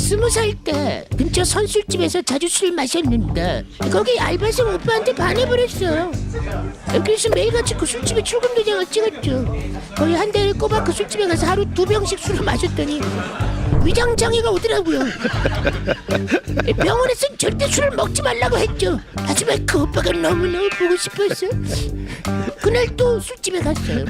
20살 때 근처 선술집에서 자주 술 마셨는데 거기 알바생 오빠한테 반해버렸어요. 그래서 매일같이 그 술집에 출근 도장을 찍었죠. 거의 한 달을 꼬박 그 술집에 가서 하루 2병씩 술을 마셨더니 위장장애가 오더라고요. 병원에서는 절대 술을 먹지 말라고 했죠. 하지만 그 오빠가 너무너무 보고 싶었어. 그날 또 술집에 갔어요.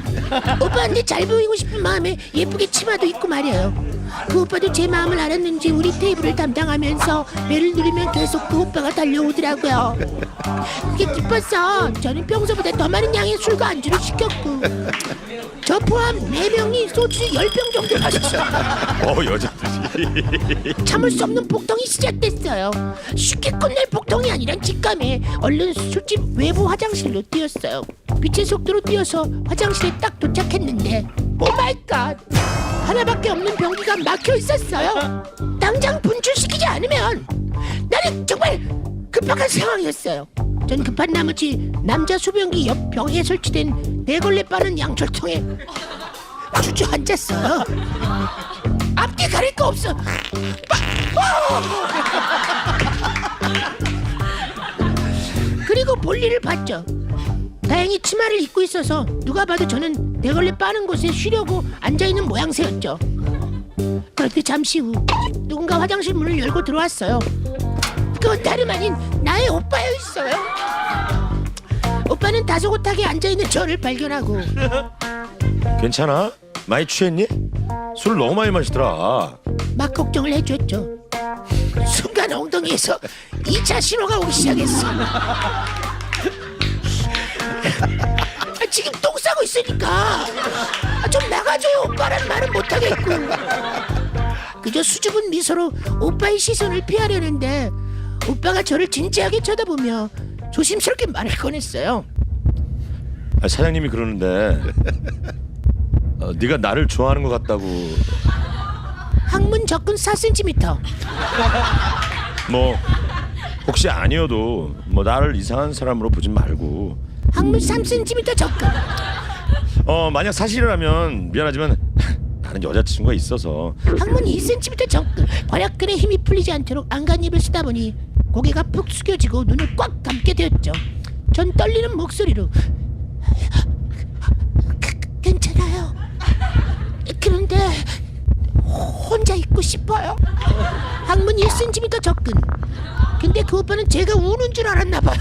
오빠한테 잘 보이고 싶은 마음에 예쁘게 치마도 입고 말이에요. 그 오빠도 제 마음을 알았는지 우리 테이블을 담당하면서 배를 누르면 계속 그 오빠가 달려오더라고요. 그게 기뻤어. 저는 평소보다 더 많은 양의 술과 안주를 시켰고 저 포함 4명이 소주 10병 정도 마셨어요. 여자들이. 참을 수 없는 복통이 시작됐어요. 쉽게 끝낼 복통이 아니란 직감에 얼른 술집 외부 화장실로 뛰었어요. 빛의 속도로 뛰어서 화장실에 딱 도착했는데 오 마이 갓! 하나밖에 없는 변기가 막혀 있었어요. 당장 분출시키지 않으면 나는 정말 급박한 상황이었어요. 전 급한 나머지 남자 소변기 옆 벽에 설치된 대걸레 빠는 양철통에 주저앉았어요. 앞뒤 가릴 거 없어. 그리고 볼일을 봤죠. 다행히 치마를 입고 있어서 누가 봐도 저는 대걸레 빠는 곳에 쉬려고 앉아있는 모양새였죠. 그런데 잠시 후 누군가 화장실 문을 열고 들어왔어요. 그건 다름 아닌 나의 오빠였어요. 오빠는 다소곳하게 앉아있는 저를 발견하고 괜찮아? 많이 취했니? 술 너무 많이 마시더라. 막 걱정을 해줬죠. 순간 엉덩이에서 2차 신호가 오기 시작했어. 지금 똥 싸고 있으니까 좀 나가줘요 오빠란 말은 못하겠고 그저 수줍은 미소로 오빠의 시선을 피하려는데 오빠가 저를 진지하게 쳐다보며 조심스럽게 말을 꺼냈어요. 사장님이 그러는데 네가 나를 좋아하는 것 같다고. 항문 접근 4cm. 뭐 혹시 아니어도 뭐 나를 이상한 사람으로 보지 말고. 항문 3cm 접근. 만약 사실이라면 미안하지만 나는 여자친구가 있어서. 항문 2cm 접근. 관약근에 힘이 풀리지 않도록 안간힘을 쓰다 보니 고개가 푹 숙여지고 눈을 꽉 감게 되었죠. 전 떨리는 목소리로 괜찮아요. 그런데 혼자 있고 싶어요. 항문 1cm 접근. 근데 그 오빠는 제가 우는 줄 알았나 봐요.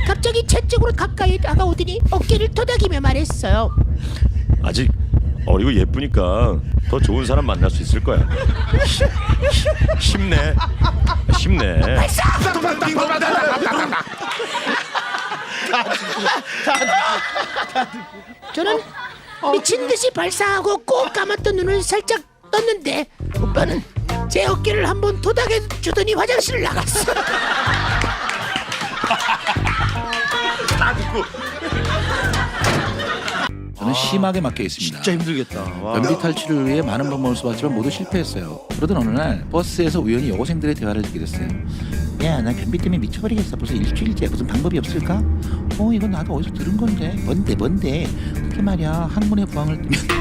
갑자기 제 쪽으로 가까이 다가오더니 어깨를 토닥이며 말했어요. 아직 어리고 예쁘니까 더 좋은 사람 만날 수 있을 거야. 힘내. 힘내. 저는 미친 듯이 발사하고 꼭 감았던 눈을 살짝 떴는데 오빠는 제 어깨를 한번 토닥여 주더니 화장실을 나갔어. 저는 심하게 막혀 있습니다. 진짜 힘들겠다. 와. 변비 탈출을 위해 많은 방법을 써봤지만 모두 실패했어요. 그러던 어느 날 버스에서 우연히 여고생들의 대화를 듣게 됐어요. 야, 난 변비 때문에 미쳐버리겠어. 벌써 일주일째. 무슨 방법이 없을까? 이건 나도 어디서 들은 건데. 뭔데? 그게 말이야. 항문에 부항을 띠면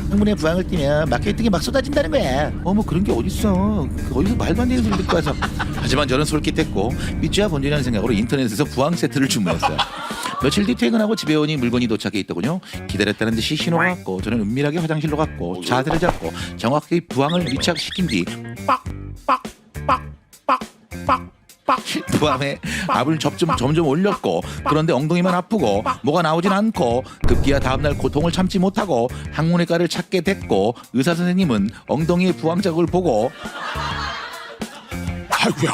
항문에 부항을 띠면 막혀있던 게 막 쏟아진다는 거야. 뭐 그런 게 어딨어. 어디서 말도 안 되는 소리 듣고 와서. 하지만 저는 솔깃했고 믿지야 본전이라는 생각으로 인터넷에서 부항 세트를 주문했어요. 며칠 뒤 퇴근하고 집에 오니 물건이 도착해 있더군요. 기다렸다는 듯이 신호가 왔고 저는 은밀하게 화장실로 갔고 자세를 잡고 정확히 부항을 밀착시킨 뒤 부항에 압을 점점 올렸고 그런데 엉덩이만 아프고 뭐가 나오진 않고 급기야 다음날 고통을 참지 못하고 항문외과를 찾게 됐고 의사 선생님은 엉덩이의 부항 자국을 보고 아이고야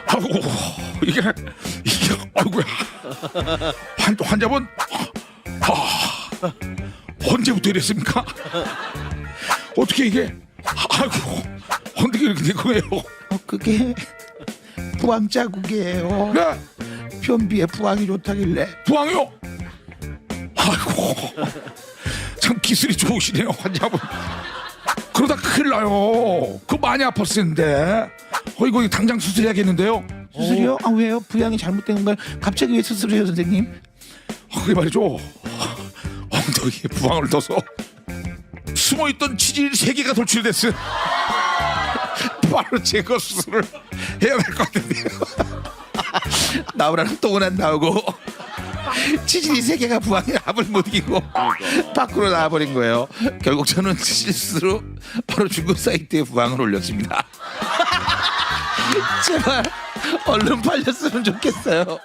아이고 이게 아이고야 환자분 언제부터 이랬습니까? 어떻게 이게 아이고 어떻게 이렇게 된 거예요? 그게 부항 자국이에요. 네? 변비에 부항이 좋다길래. 부항이요? 아이고 참 기술이 좋으시네요 환자분. 그러다 큰일 나요. 그거 많이 아팠을 텐데 이거 당장 수술해야겠는데요. 수술이요? 아 왜요? 부양이 잘못된 건가요? 갑자기 왜 수술해요 선생님? 그게 말이죠. 엉덩이에 부항을 떠서 숨어있던 치질 3개가 돌출됐어요. 바로 제거 수술을 해야 될 것 같은데요. 나오라는 똥은 안 나오고 치질이 3개가 부항의 압을 못 이기고 밖으로 나와버린 거예요. 결국 저는 실수로 바로 중고 사이트에 부항을 올렸습니다. 제발 얼른 팔렸으면 좋겠어요.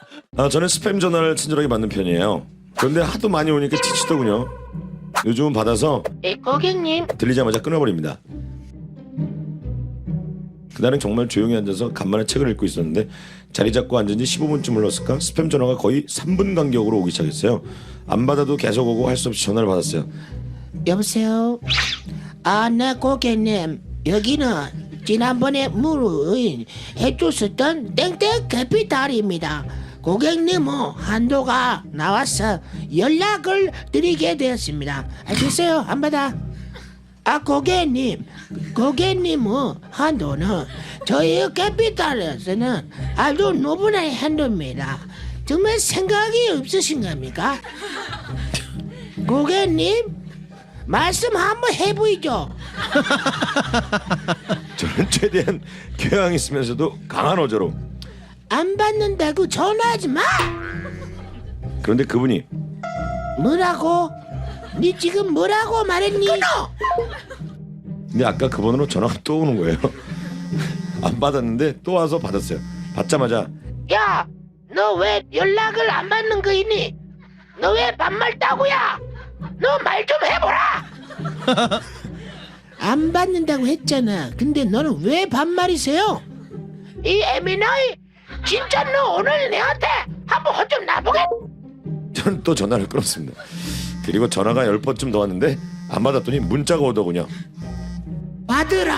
저는 스팸 전화를 친절하게 받는 편이에요. 그런데 하도 많이 오니까 지치더군요. 요즘은 받아서 고객님. 들리자마자 끊어버립니다. 그날은 정말 조용히 앉아서 간만에 책을 읽고 있었는데 자리 잡고 앉은 지 15분쯤 흘렀을까 스팸 전화가 거의 3분 간격으로 오기 시작했어요. 안 받아도 계속 오고 할 수 없이 전화를 받았어요. 여보세요. 네 고객님. 여기는 지난번에 물을 해줬었던 땡땡 캐피탈입니다. 고객님은 한도가 나와서 연락을 드리게 되었습니다. 됐어요. 안 받아. 고객님은 한도는 저희 캐피탈에서는 아주 노분한 한도입니다. 정말 생각이 없으신 겁니까? 고객님 말씀 한번 해보이죠. 저는 최대한 교양 있으면서도 강한 어조로 안 받는다고 전화하지 마. 그런데 그분이 뭐라고? 니 지금 뭐라고 말했니? 근데 아까 그 번호로 전화가 또 오는 거예요. 안 받았는데 또 와서 받았어요. 받자마자 야, 너 왜 연락을 안 받는 거이니? 너 왜 반말 따고야? 너 말 좀 해보라. 안 받는다고 했잖아. 근데 너는 왜 반말이세요? 이 에미나이 진짜 너 오늘 내한테 한번 혼 좀 나보게. 저는 또 전화를 끊었습니다. 그리고 전화가 10번쯤 더 왔는데 안 받았더니 문자가 오더군요. 받으라.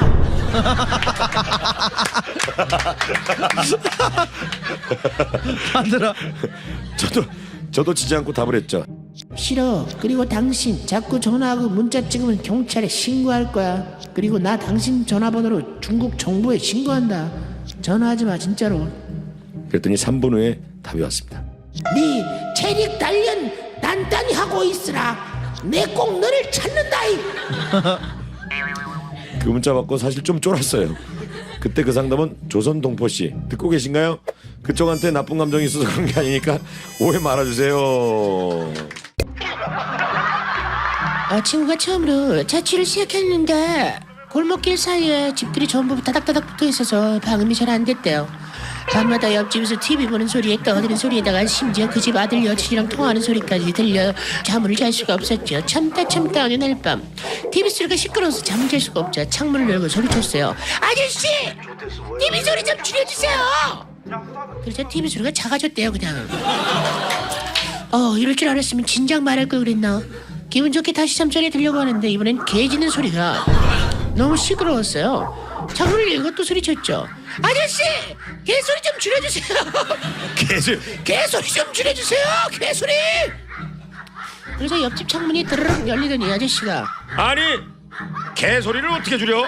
하더라. 저도 지지 않고 답을 했죠. 싫어. 그리고 당신 자꾸 전화하고 문자 찍으면 경찰에 신고할 거야. 그리고 나 당신 전화번호로 중국 정부에 신고한다. 전화하지 마 진짜로. 그랬더니 3분 후에 답이 왔습니다. 네 체력 단련 단단히 하고 있으라. 내 꼭 너를 찾는다이. 그 문자 받고 사실 좀 쫄았어요. 그때 그 상담은 조선동포씨 듣고 계신가요? 그쪽한테 나쁜 감정이 있어서 그런 게 아니니까 오해 말아주세요. 친구가 처음으로 자취를 시작했는데 골목길 사이에 집들이 전부 다닥다닥 붙어 있어서 방음이 잘 안 됐대요. 밤마다 옆집에서 TV 보는 소리에 떠드는 소리에다가 심지어 그 집 아들 여친이랑 통화하는 소리까지 들려 잠을 잘 수가 없었죠. 참다 어느 날 밤 TV 소리가 시끄러워서 잠을 잘 수가 없자 창문을 열고 소리쳤어요. 아저씨! TV 소리 좀 줄여주세요! 그래서 TV 소리가 작아졌대요 그냥. 이럴 줄 알았으면 진작 말할 걸 그랬나. 기분 좋게 다시 잠자리에 들려고 하는데 이번엔 개 짖는 소리가 너무 시끄러웠어요. 창문을 열고 또 소리쳤죠. 아저씨! 개소리 좀 줄여주세요. 개소리 좀 줄여주세요. 개소리! 그래서 옆집 창문이 드르륵 열리더니 아저씨가 아니 개소리를 어떻게 줄여?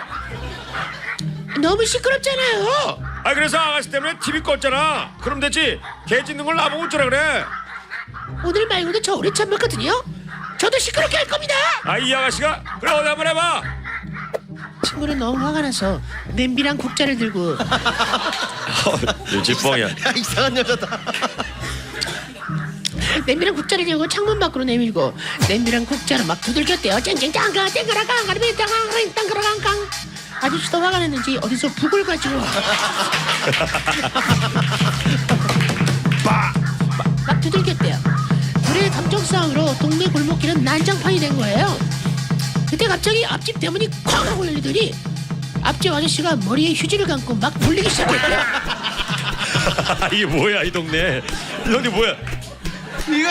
너무 시끄럽잖아요. 그래서 아가씨 때문에 TV 껐잖아. 그럼 됐지. 개 짖는 걸 나보고 어쩌라 그래. 오늘 말고도 저 오래 참았거든요. 저도 시끄럽게 할 겁니다. 이 아가씨가 그래 어디 한번 해봐. 친구는 너무 화가 나서 냄비랑 국자를 들고 눈치뻥이야. 이상한 여자다. 냄비랑 국자를 들고 창문 밖으로 내밀고 냄비랑 국자를 막 두들겼대요. 쨍쨍짱가 쨍그라깡 땅그라깡깡. 아저씨도 화가 났는지 어디서 북을 가지고 막 두들겼대요. 둘의 감정 싸움으로 동네 골목길은 난장판이 된 거예요. 그때 갑자기 앞집 대문이 쾅 하고 열리더니 앞집 아저씨가 머리에 휴지를 감고 막 돌리기 시작했대요. 이게 뭐야 이 동네. 이 동네 뭐야. 이거.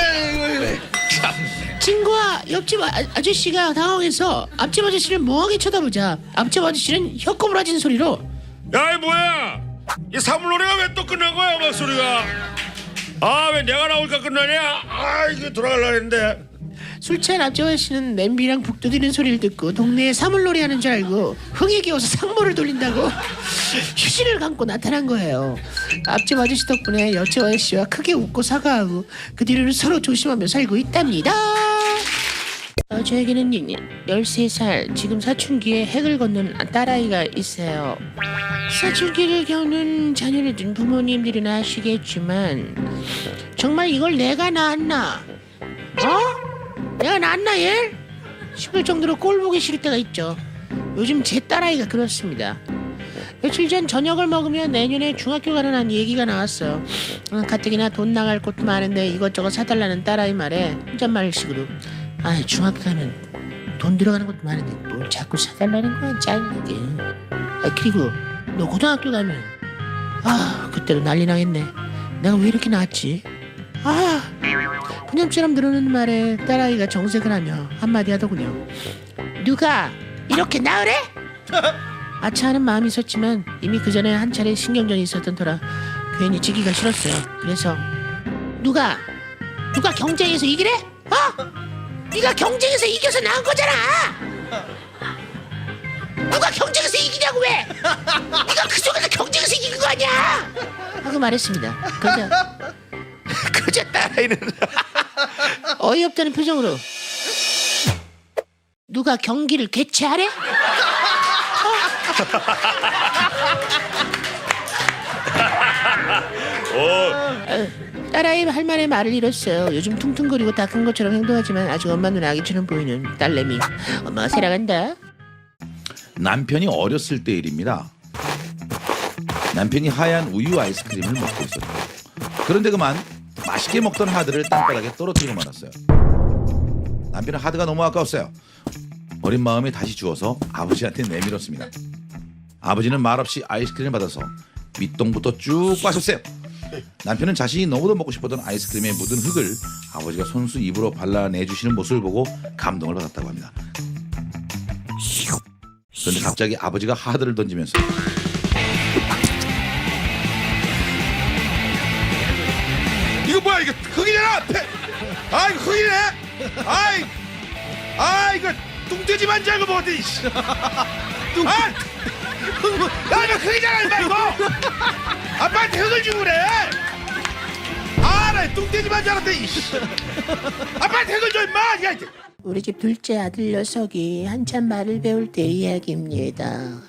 친구와 옆집 아저씨가 당황해서 앞집 아저씨를 멍하게 쳐다보자 앞집 아저씨는 혀꼬부라진 소리로 야, 이 뭐야? 이 사물놀이가 왜 또 끝난 거야, 막소리가? 왜 내가 나올까 끝나냐? 이거 돌아가려고 했는데. 술취한 앞재환 씨는 냄비랑 북 두드리는 소리를 듣고 동네에 사물놀이 하는 줄 알고 흥에 겨워서 상모를 돌린다고 휴지를 감고 나타난 거예요. 앞집 아저씨 덕분에 여재환 씨와 크게 웃고 사과하고 그 뒤로는 서로 조심하며 살고 있답니다. 저에게는 13살 지금 사춘기에 핵을 걷는 딸아이가 있어요. 사춘기를 겪는 자녀를 둔 부모님들은 아시겠지만 정말 이걸 내가 낳았나? 내가 낳았나 얘? 싶을 정도로 꼴 보기 싫을 때가 있죠. 요즘 제 딸아이가 그렇습니다. 며칠 전 저녁을 먹으면 내년에 중학교 가는 한 얘기가 나왔어요. 가뜩이나 돈 나갈 곳도 많은데 이것저것 사달라는 딸아이 말에 혼잣말식으로 중학교 가면 돈 들어가는 것도 많은데 뭘 자꾸 사달라는 거야 짜증나게. 그리고 너 고등학교 가면 그때도 난리 나겠네. 내가 왜 이렇게 낳았지? 푸념처럼 들어오는 말에 딸아이가 정색을 하며 한마디 하더군요. 누가 이렇게 낳으래? 아차하는 마음이 있었지만 이미 그 전에 한 차례 신경전이 있었던 터라 괜히 지기가 싫었어요. 그래서 누가 경쟁에서 이기래? 네가 경쟁에서 이겨서 나은 거잖아. 누가 경쟁에서 이기냐고 왜? 네가 그 속에서 경쟁에서 이긴 거 아니야? 하고 말했습니다. 그저 딸아이는 어이없다는 표정으로 누가 경기를 개최하래? 딸아이 할 말에 말을 잃었어요. 요즘 퉁퉁거리고 다 큰 것처럼 행동하지만 아직 엄마 눈에 아기처럼 보이는 딸내미. 엄마가 세라간다. 남편이 어렸을 때 일입니다. 남편이 하얀 우유 아이스크림을 먹고 있었죠. 그런데 그만 맛있게 먹던 하드를 땅바닥에 떨어뜨리고 말았어요. 남편은 하드가 너무 아까웠어요. 어린 마음에 다시 주워서 아버지한테 내밀었습니다. 아버지는 말없이 아이스크림을 받아서 밑동부터 쭉 빠셨어요. 남편은 자신이 너무도 먹고 싶었던 아이스크림에 묻은 흙을 아버지가 손수 입으로 발라내주시는 모습을 보고 감동을 받았다고 합니다. 그런데 갑자기 아버지가 하드를 던지면서 이거 뭐야 이거 흙이잖아. 이거 흙이네. 이거 뚱돼지 만지 알고 먹었더니 이거 흙이잖아 임마 이거. 아빠한테 흙을 주고 그래. 나 뚱돼지 만지 알았더니 아빠한테 흙을 줘 임마. 우리 집 둘째 아들 녀석이 한참 말을 배울 때 이야기입니다.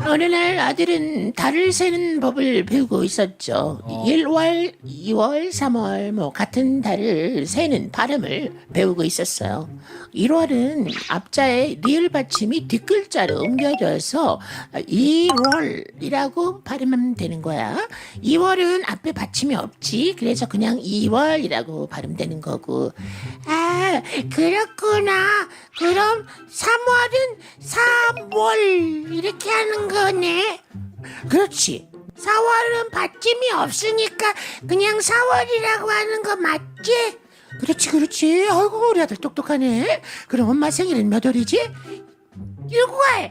어느 날 아들은 달을 세는 법을 배우고 있었죠. 1월, 2월, 3월 같은 달을 세는 발음을 배우고 있었어요. 1월은 앞자에 리을 받침이 뒷글자로 옮겨져서 1월이라고 발음하면 되는 거야. 2월은 앞에 받침이 없지. 그래서 그냥 2월이라고 발음되는 거고. 그렇구나. 그럼 3월은 3월 이렇게 하는 거네. 그렇지. 4월은 받침이 없으니까 그냥 4월이라고 하는 거 맞지? 그렇지. 아이고 우리 아들 똑똑하네. 그럼 엄마 생일은 몇 월이지? 6월.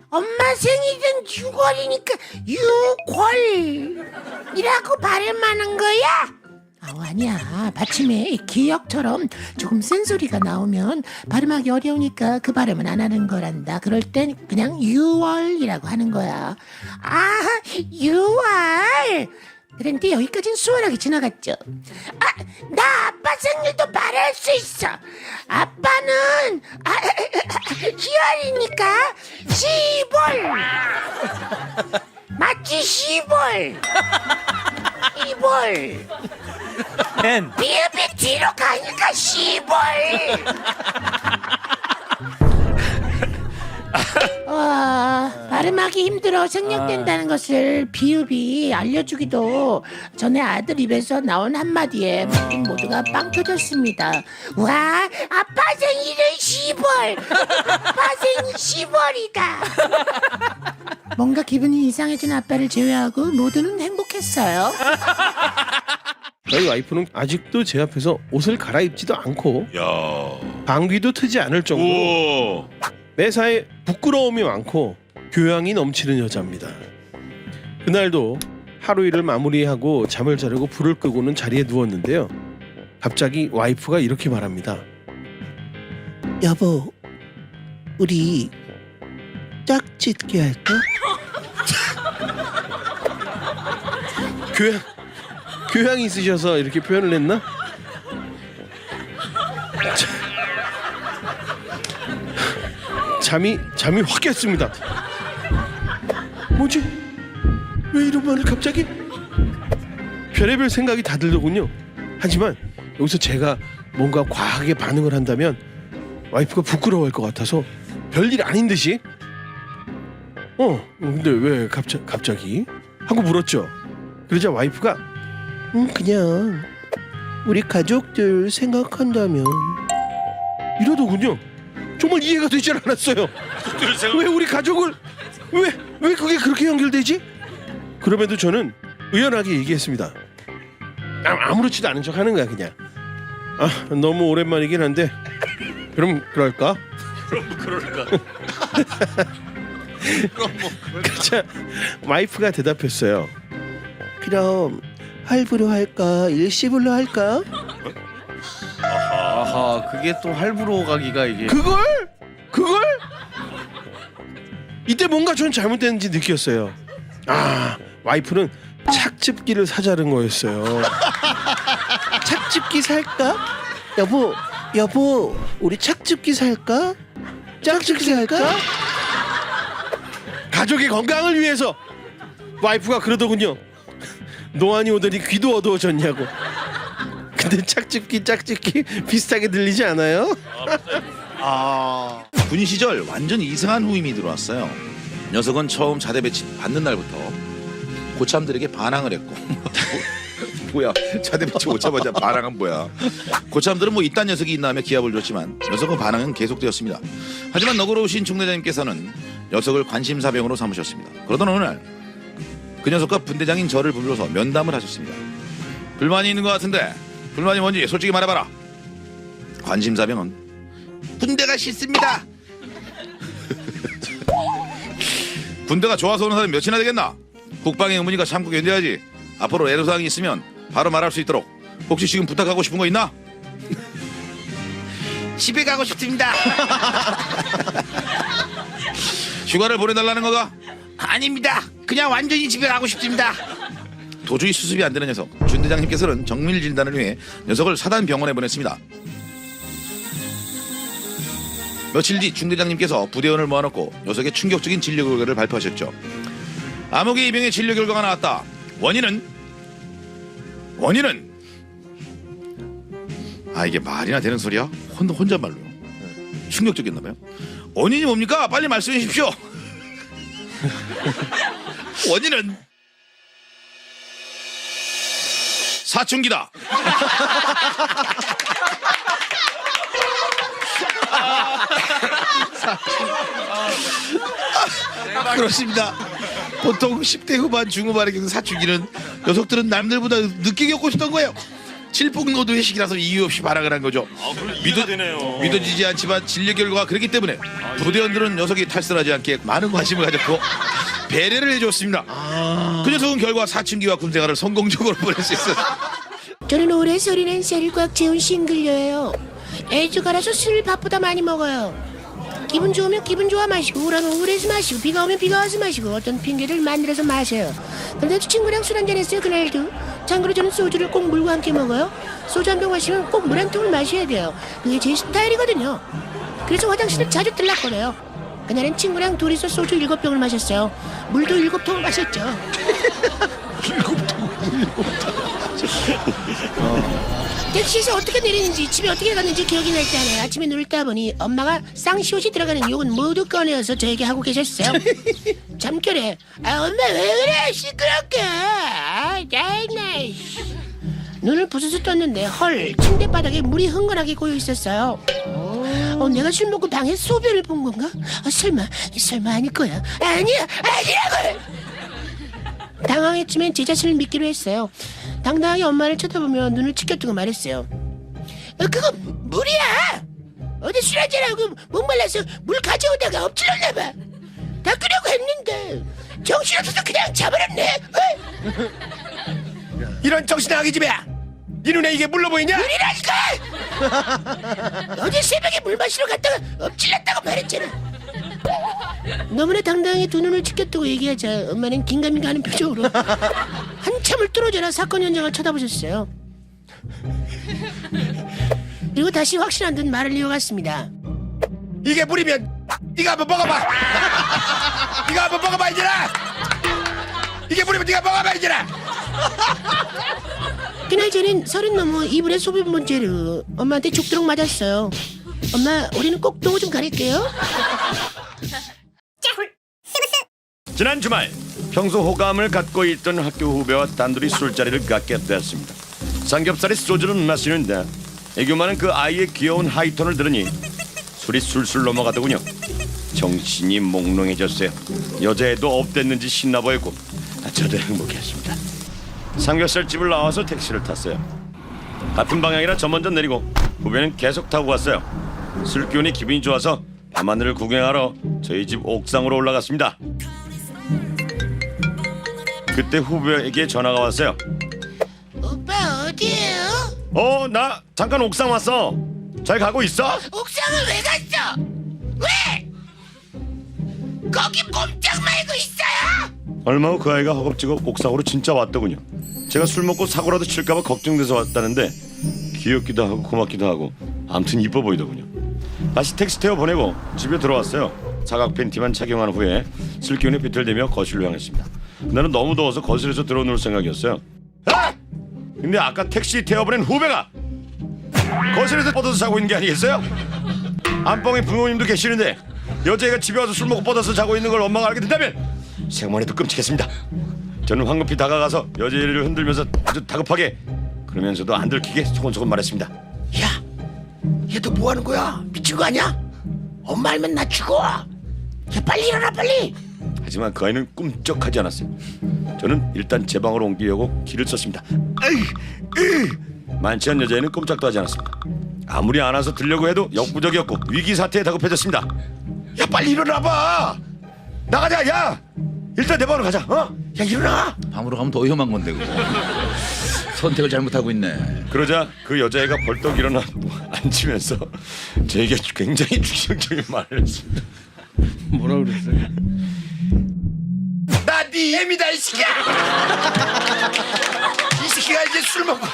엄마 생일은 6월이니까 6월이라고 발음하는 거야? 아니야. 받침에 기역처럼 조금 센 소리가 나오면 발음하기 어려우니까 그 발음은 안 하는 거란다. 그럴 땐 그냥 6월이라고 하는 거야. 6월. 그런데 여기까지는 수월하게 지나갔죠. 나 아빠 생일도 말할 수 있어. 아빠는 10월이니까 10월. 맞지? 10월. 2월. 비읍이 뒤로 가니까 10월. 발음하기 힘들어 생략된다는 것을 비읍이 알려주기도 전에 아들 입에서 나온 한마디에 모두가 빵 터졌습니다. 와, 아빠 생일은 10월. 아빠 생일 10월이다. 뭔가 기분이 이상해진 아빠를 제외하고 모두는 행복했어요. 저희 와이프는 아직도 제 앞에서 옷을 갈아입지도 않고 방귀도 트지 않을 정도로 매사에 부끄러움이 많고 교양이 넘치는 여자입니다. 그날도 하루 일을 마무리하고 잠을 자려고 불을 끄고는 자리에 누웠는데요. 갑자기 와이프가 이렇게 말합니다. 여보, 우리 짝짓기 할까? 교양이 있으셔서 이렇게 표현을 했나? 잠이 확 깼습니다. 뭐지? 왜 이런 말을 갑자기? 별의별 생각이 다 들더군요. 하지만 여기서 제가 뭔가 과하게 반응을 한다면 와이프가 부끄러워할 것 같아서 별일 아닌 듯이 근데 왜 갑자기? 하고 물었죠. 그러자 와이프가 그냥 우리 가족들 생각한다면. 이러더군요. 정말 이해가 되질 않았어요. 왜 우리 가족을 왜 그게 그렇게 연결되지? 그럼에도 저는 의연하게 얘기했습니다. 아무렇지도 않은 척 하는 거야 그냥. 너무 오랜만이긴 한데 그럼 그럴까? 그러자 와이프가 대답했어요. 그럼 할부로 할까? 일시불로 할까? 아하, 그게 또 할부로 가기가 이게. 그걸? 이때 뭔가 전 잘못됐는지 느꼈어요. 와이프는 착즙기를 사자는 거였어요. 착즙기 살까? 여보, 우리 착즙기 살까? 짝짓기 살까? 가족의 건강을 위해서 와이프가 그러더군요. 노안이 오더니 귀도 어두워졌냐고. 근데 착즙기 짝짓기 비슷하게 들리지 않아요? 군 시절 완전 이상한 후임이 들어왔어요. 녀석은 처음 자대 배치 받는 날부터 고참들에게 반항을 했고 뭐야, 자대 배치 오자마자 반항은 뭐야. 고참들은 뭐 이딴 녀석이 있나 하며 기합을 줬지만 녀석은 반항은 계속되었습니다. 하지만 너그러우신 중대장님께서는 녀석을 관심사병으로 삼으셨습니다. 그러던 어느 날 그 녀석과 분대장인 저를 불러서 면담을 하셨습니다. 불만이 있는 것 같은데 불만이 뭔지 솔직히 말해봐라. 관심사병은 군대가 싫습니다. 군대가 좋아서 오는 사람이 몇이나 되겠나? 국방의 의무니까 참고 견뎌야지. 앞으로 애로사항이 있으면 바로 말할 수 있도록 혹시 지금 부탁하고 싶은 거 있나? 집에 가고 싶습니다. 휴가를 보내달라는 거가? 아닙니다. 그냥 완전히 집에 가고 싶습니다. 도저히 수습이 안 되는 녀석. 준 대장님께서는 정밀 진단을 위해 녀석을 사단 병원에 보냈습니다. 며칠 뒤 준 대장님께서 부대원을 모아놓고 녀석의 충격적인 진료 결과를 발표하셨죠. 암흑의 이병의 진료 결과가 나왔다. 원인은 이게 말이나 되는 소리야? 혼잣말로요. 충격적이었나봐요. 원인이 뭡니까? 빨리 말씀해 주십시오. 원인은 사춘기다. 그렇습니다. 보통 10대 후반 중후반에 겪는 사춘기는 녀석들은 남들보다 늦게 겪고 있었던 거예요. 칠풍노도의 시기라서 이유 없이 발악을 한 거죠. 믿어지지 않지만 진료 결과가 그렇기 때문에 부대원들은 녀석이 탈선하지 않게 많은 관심을 가졌고 배려를 해줬습니다. 그 녀석은 결과 사춘기와 군생활을 성공적으로 보낼 수 있었어요. 저는 올해 34살을 꽉 채운 싱글녀예요. 애주가라서 술을 밥보다 많이 먹어요. 기분 좋으면 기분 좋아 마시고 우울하면 우울해서 마시고 비가 오면 비가 와서 마시고 어떤 핑계를 만들어서 마셔요. 그런데 친구랑 술 한잔 했어요 그날도. 참고로 저는 소주를 꼭 물과 함께 먹어요. 소주 한 병 마시면 꼭 물 한 통을 마셔야 돼요. 그게 제 스타일이거든요. 그래서 화장실을 자주 들락거려요. 그날은 친구랑 둘이서 소주 7병을 마셨어요. 물도 7통을 마셨죠. 7통. 택시에서 어떻게 내리는지 집에 어떻게 갔는지 기억이 날 때 하네요. 아침에 눈을 떠보니 엄마가 쌍시옷이 들어가는 욕은 모두 꺼내어서 저에게 하고 계셨어요. 잠결에 엄마 왜 그래 시끄럽게. 짜증나. 눈을 부스스 떴는데 헐 침대 바닥에 물이 흥건하게 고여 있었어요. 내가 술 먹고 방에 소변을 본 건가? 설마 아닐 거야. 아니라고. 당황했지만 제 자신을 믿기로 했어요. 당당하게 엄마를 쳐다보며 눈을 치켜뜨고 말했어요. 그거 물이야. 어제 술 한잔하고 목말라서 물 가져오다가 엎질렀나 봐. 닦으려고 했는데 정신없어서 그냥 잡아놨네. 이런 정신나가기 집애야. 네 눈에 이게 물로 보이냐? 어제 새벽에 물 마시러 갔다가 엎질렀다고 말했잖아. 너무나 당당하게 두 눈을 치켜뜨고 얘기하자 엄마는 긴가민가 하는 표정으로 한참을 뚫어져라 사건 현장을 쳐다보셨어요. 그리고 다시 확실한 듯 말을 이어갔습니다. 이게 물이면 네가 한번 먹어봐. 네가 한번 먹어봐 이제라. 이게 물이면 네가 먹어봐 이제라. 그날 저는 30 넘어 이불에 소변 문제로 엄마한테 죽도록 맞았어요. 엄마 우리는 꼭 똥 좀 가릴게요. 지난 주말 평소 호감을 갖고 있던 학교 후배와 단둘이 술자리를 갖게 되었습니다. 삼겹살에 소주를 마시는데 애교많은 그 아이의 귀여운 하이톤을 들으니 술이 술술 넘어가더군요. 정신이 몽롱해졌어요. 여자애도 업됐는지 신나 보였고 저도 행복했습니다. 삼겹살집을 나와서 택시를 탔어요. 같은 방향이라 저 먼저 내리고 후배는 계속 타고 갔어요. 술 기운이 기분이 좋아서 밤하늘을 구경하러 저희 집 옥상으로 올라갔습니다. 그때 후배에게 전화가 왔어요. 오빠 어디에요? 나 잠깐 옥상 왔어. 잘 가고 있어? 옥상을 왜 갔어? 왜? 거기 꼼짝 말고 있어요? 얼마 후 그 아이가 허겁지겁 옥상으로 진짜 왔더군요. 제가 술 먹고 사고라도 칠까봐 걱정돼서 왔다는데 귀엽기도 하고 고맙기도 하고 아무튼 이뻐 보이더군요. 다시 택시 태워 보내고 집에 들어왔어요. 사각 팬티만 착용한 후에 술 기운에 비틀대며 거실로 향했습니다. 나는 너무 더워서 거실에서 들어놓을 생각이었어요. 근데 아까 택시 태워보낸 후배가 거실에서 뻗어서 자고 있는 게 아니겠어요? 안방에 부모님도 계시는데 여자애가 집에 와서 술 먹고 뻗어서 자고 있는 걸 엄마가 알게 된다면 생각만 해도 끔찍했습니다. 저는 황급히 다가가서 여자애를 흔들면서 아주 다급하게 그러면서도 안 들키게 소곤소곤 말했습니다. 야, 얘 너 뭐 하는 거야? 미친 거 아니야? 엄마 알면 나 죽어. 야 빨리 일어나 빨리. 하지만 그 아이는 꿈쩍하지 않았어요. 저는 일단 제 방으로 옮기려고 길을 썼습니다. 많지 않은 여자애는 꼼짝도 하지 않았습니다. 아무리 안아서 들려고 해도 역부족이었고 위기 사태에 다급해졌습니다. 야 빨리 일어나봐. 나가자. 야 일단 내 방으로 가자. 야 일어나. 방으로 가면 더 위험한 건데 그거. 선택을 잘못하고 있네. 그러자 그 여자애가 벌떡 일어나 앉으면서 저에게 굉장히 충격적인 말을 했습니다. 뭐라 그랬어요? 나 네 애미다 이 새끼야. 이 새끼가 이제 술 먹고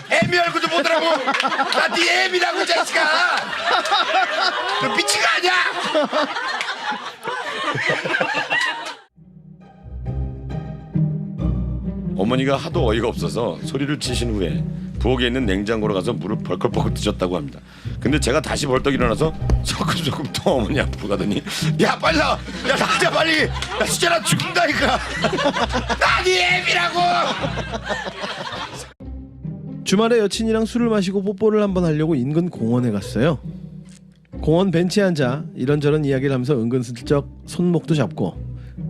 애미 얼굴도 보더라고. 나 네 애미라고 이 자식아. 너 미친 거 아니야? 어머니가 하도 어이가 없어서 소리를 치신 후에 부엌에 있는 냉장고로 가서 물을 벌컥벌컥 드셨다고 합니다. 근데 제가 다시 벌떡 일어나서 소금소금 또 어머니 앞으로 가더니 야 빨리 나와. 야 나가자 빨리. 야 진짜 나 죽는다니까. 나 네 애미라고. 주말에 여친이랑 술을 마시고 뽀뽀를 한번 하려고 인근 공원에 갔어요. 공원 벤치에 앉아 이런저런 이야기를 하면서 은근슬쩍 손목도 잡고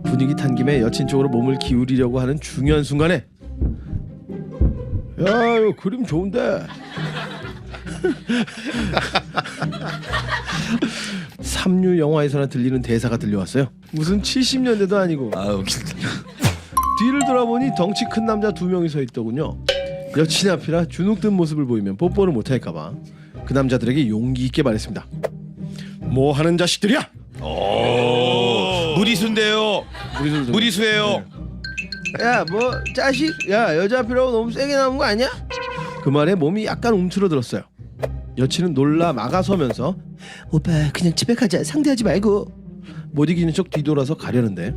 분위기 탄 김에 여친 쪽으로 몸을 기울이려고 하는 중요한 순간에 야 이거 그림 좋은데 삼류 영화에서나 들리는 대사가 들려왔어요. 무슨 70년대도 아니고 아 웃긴다. 뒤를 돌아보니 덩치 큰 남자 두 명이 서 있더군요. 여친 앞이라 주눅든 모습을 보이면 뽀뽀를 못할까봐 그 남자들에게 용기 있게 말했습니다. 뭐 하는 자식들이야? 무리수인데요. 무리수예요. 야 뭐 자식 야 여자 앞이라고 너무 세게 나온 거 아니야? 그 말에 몸이 약간 움츠러들었어요. 여친은 놀라 막아서면서 오빠 그냥 집에 가자 상대하지 말고 못 이기는 척 뒤돌아서 가려는데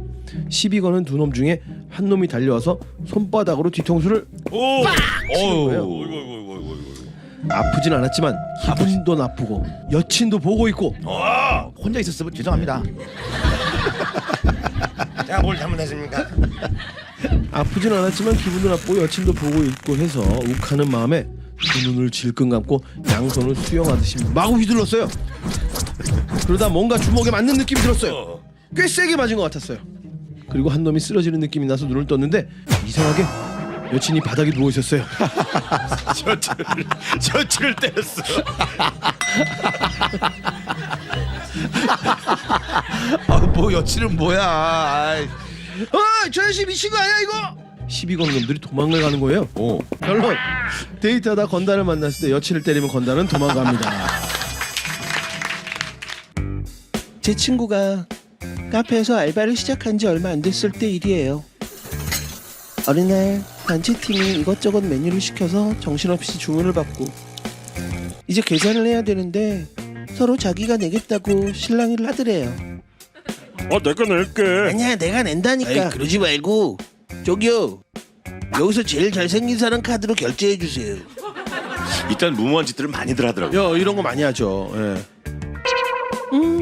시비 거는 두 놈 중에 한 놈이 달려와서 손바닥으로 뒤통수를 빡 치는 거예요. 아프진 않았지만 기분도 나쁘고 여친도 보고 있고 혼자 있었으면 죄송합니다. 제가 뭘 잘못했습니까? 아프진 않았지만 기분도 나쁘고 여친도 보고 있고 해서 욱하는 마음에 두 눈을 질끈 감고 양손을 수영하듯이 마구 휘둘렀어요. 그러다 뭔가 주먹에 맞는 느낌이 들었어요. 꽤 세게 맞은 것 같았어요. 그리고 한 놈이 쓰러지는 느낌이 나서 눈을 떴는데 이상하게 여친이 바닥에 누워 있었어요. 저치를 때렸어. 뭐 여친은 뭐야? 아이. 저 아저씨 미친 거 아니야 이거? 시비 건 놈들이 도망을 가는 거예요. 오. 결론 데이트하다 건달을 만났을 때 여친을 때리면 건달은 도망갑니다. 제 친구가 카페에서 알바를 시작한 지 얼마 안 됐을 때 일이에요. 어느 날 단체팀이 이것저것 메뉴를 시켜서 정신없이 주문을 받고 이제 계산을 해야 되는데 서로 자기가 내겠다고 실랑이를 하더래요. 내가 낼게. 아니야, 내가 낸다니까. 아이, 그러지 말고 저기요, 여기서 제일 잘생긴 사람 카드로 결제해 주세요. 일단 무모한 짓들을 많이들 하더라고요. 이런 거 많이 하죠. 예.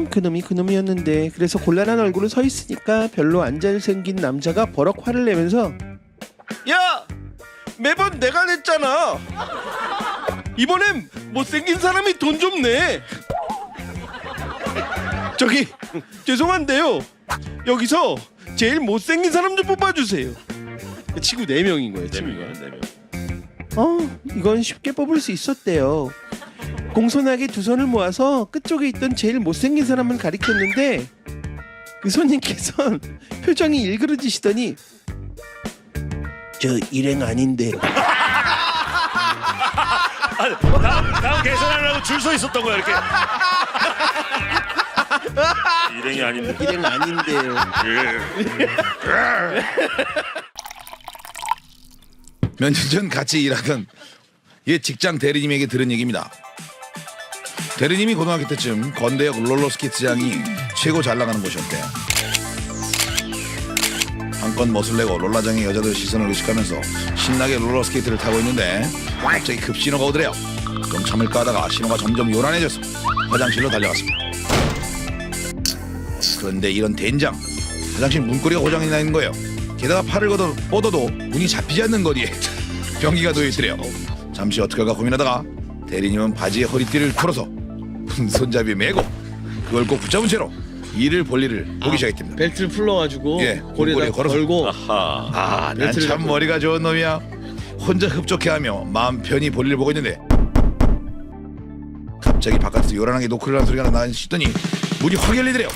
그놈이 그놈이었는데 그래서 곤란한 얼굴로 서 있으니까 별로 안 잘생긴 남자가 버럭 화를 내면서 야! 매번 내가 냈잖아. 이번엔 못생긴 사람이 돈 좀 내. 저기 죄송한데요. 여기서 제일 못생긴 사람 좀 뽑아주세요. 친구 4명인 거예요. 친구가. 이건 쉽게 뽑을 수 있었대요. 공손하게 두 손을 모아서 끝쪽에 있던 제일 못생긴 사람을 가리켰는데 그 손님께서는 표정이 일그러지시더니 저 일행 아닌데. 다음 계산하려고 줄 서 있었던 거야 이렇게. 일행이 아닌데. 일행 아닌데요. 몇 년 전 같이 일하던 옛 직장 대리님에게 들은 얘기입니다. 대리님이 고등학교 때쯤 건대역 롤러스케이트장이 최고 잘 나가는 곳이었대요. 한껏 멋을 내고 롤라장의 여자들 시선을 의식하면서 신나게 롤러스케이트를 타고 있는데 갑자기 급신호가 오더래요. 좀 참을까 하다가 신호가 점점 요란해져서 화장실로 달려갔습니다. 그런데 이런 된장, 화장실 문고리가 고장이 나 있는 거예요. 게다가 팔을 뻗어도 문이 잡히지 않는 거리에 변기가 놓여있더래요. 잠시 어떡할까 고민하다가 대리님은 바지에 허리띠를 풀어서 손잡이에 메고 그걸 꼭 붙잡은 채로 이를 볼일을 보기 시작했답니다. 벨트를 풀러가지고 예, 고리에다 걸어서. 걸고 난 벨트를 참 잡고. 머리가 좋은 놈이야. 혼자 흡족해하며 마음 편히 볼일을 보고 있는데 갑자기 바깥에서 요란하게 노크를 하는 소리가 나시더니 문이 확 열리더래요.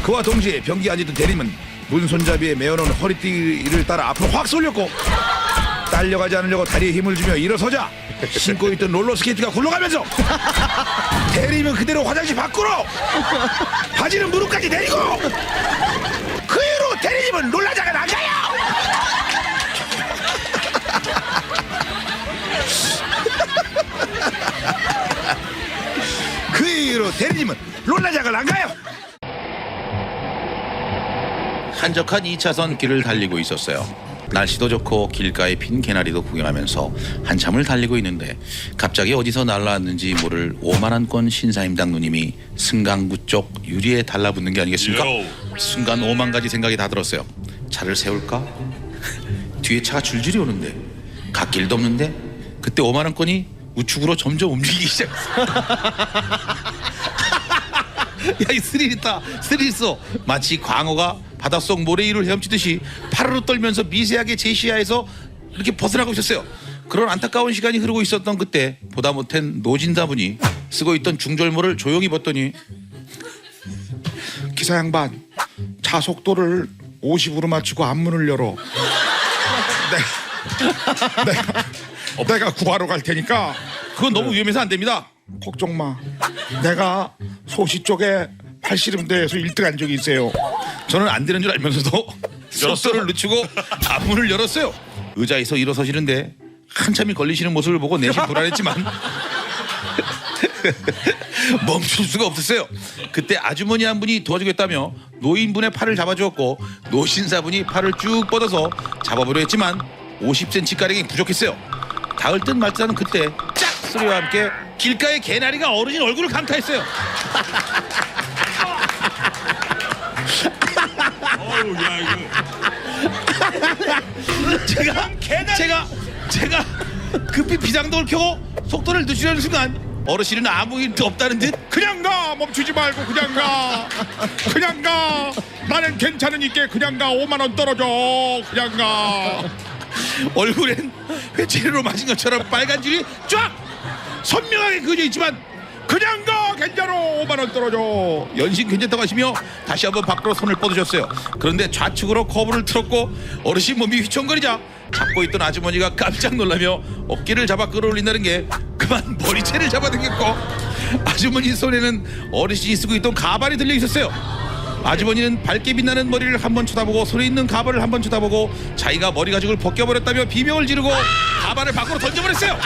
그와 동시에 변기에 앉아있던 대리님은 문 손잡이에 메어놓은 허리띠를 따라 앞으로 확 쏠렸고 딸려가지 않으려고 다리에 힘을 주며 일어서자 신고 있던 롤러스케이트가 굴러가면서 대리님은 그대로 화장실 밖으로 바지는 무릎까지 내리고 그 이후로 대리님은 롤라장을 안 가요. 그 이후로 대리님은 롤라장을 안 가요. 한적한 2차선 길을 달리고 있었어요. 날씨도 좋고 길가에 핀 개나리도 구경하면서 한참을 달리고 있는데 갑자기 어디서 날라왔는지 모를 오만한권 신사임당 누님이 승강구 쪽 유리에 달라붙는 게 아니겠습니까? 순간 5만 가지 생각이 다 들었어요. 차를 세울까? 뒤에 차가 줄줄이 오는데 갓길도 없는데 그때 오만한권이 우측으로 점점 움직이기 시작했어. 야, 이 스릴 있다. 스릴 있어. 마치 광어가 바닷속 모래 위를 헤엄치듯이 파르르 떨면서 미세하게 제 시야에서 이렇게 벗어나고 있었어요. 그런 안타까운 시간이 흐르고 있었던 그때 보다 못한 노진다분이 쓰고 있던 중절모를 조용히 벗더니 기사 양반, 차 속도를 50으로 맞추고 앞문을 열어. 내가 구하러 갈 테니까. 그건 너무 위험해서 안 됩니다. 걱정 마. 내가 소시 쪽에 팔씨름대회에서 1등한 적이 있어요. 저는 안 되는 줄 알면서도 속도를 늦추고 앞문을 열었어요. 의자에서 일어서시는데 한참이 걸리시는 모습을 보고 내심 불안했지만 멈출 수가 없었어요. 그때 아주머니 한 분이 도와주겠다며 노인분의 팔을 잡아주었고 노신사분이 팔을 쭉 뻗어서 잡아보려 했지만 50cm가량이 부족했어요. 닿을 듯 말 듯하는 그때 짝 소리와 함께 길가의 개나리가 어르신 얼굴을 강타했어요. 제가 급히 비상등을 켜고 속도를 늦추려는 순간 어르신은 아무 일도 없다는 듯 그냥 가, 멈추지 말고 그냥 가 나는 괜찮으니까 그냥 가. 5만 원 떨어져. 그냥 가. 얼굴엔 회초리로 맞은 것처럼 빨간 줄이 쫙 선명하게 그려져 있지만 그냥 가. 괜찮아 5만 원 떨어져. 연신 괜찮다고 하시며 다시 한번 밖으로 손을 뻗으셨어요. 그런데 좌측으로 커브를 틀었고 어르신 몸이 휘청거리자 잡고 있던 아주머니가 깜짝 놀라며 어깨를 잡아 끌어올린다는 게 그만 머리채를 잡아당겼고 아주머니 손에는 어르신이 쓰고 있던 가발이 들려 있었어요. 아주머니는 밝게 빛나는 머리를 한번 쳐다보고 손에 있는 가발을 한번 쳐다보고 자기가 머리 가죽을 벗겨버렸다며 비명을 지르고 가발을 밖으로 던져버렸어요.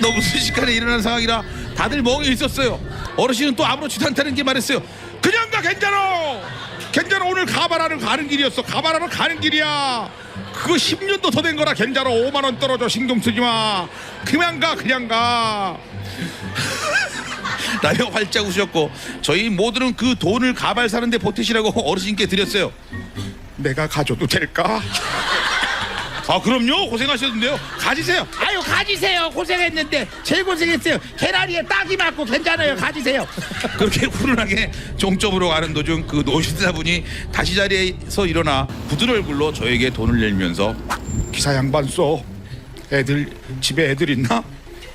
너무 순식간에 일어난 상황이라 다들 멍해 있었어요. 어르신은 또 아무렇지도 않다는 게 말했어요. 그냥 가 괜찮아. 괜찮아 오늘 가발하러 가는 길이었어. 가발하러 가는 길이야. 그거 10년도 더 된 거라 괜찮아 5만 원 떨어져 신경 쓰지 마. 그냥 가 그냥 가. 라며 활짝 웃으셨고 저희 모두는 그 돈을 가발 사는데 보태시라고 어르신께 드렸어요. 내가 가져도 될까? 아 그럼요 고생하셨는데요 가지세요. 아유 가지세요. 고생했는데 제일 고생했어요. 계란이에 딱이 맞고 괜찮아요. 가지세요. 그렇게 훈훈하게 종점으로 가는 도중 그 노신사분이 다시 자리에서 일어나 굳은 얼굴로 저에게 돈을 내밀면서 기사 양반 써. 애들 집에 애들 있나?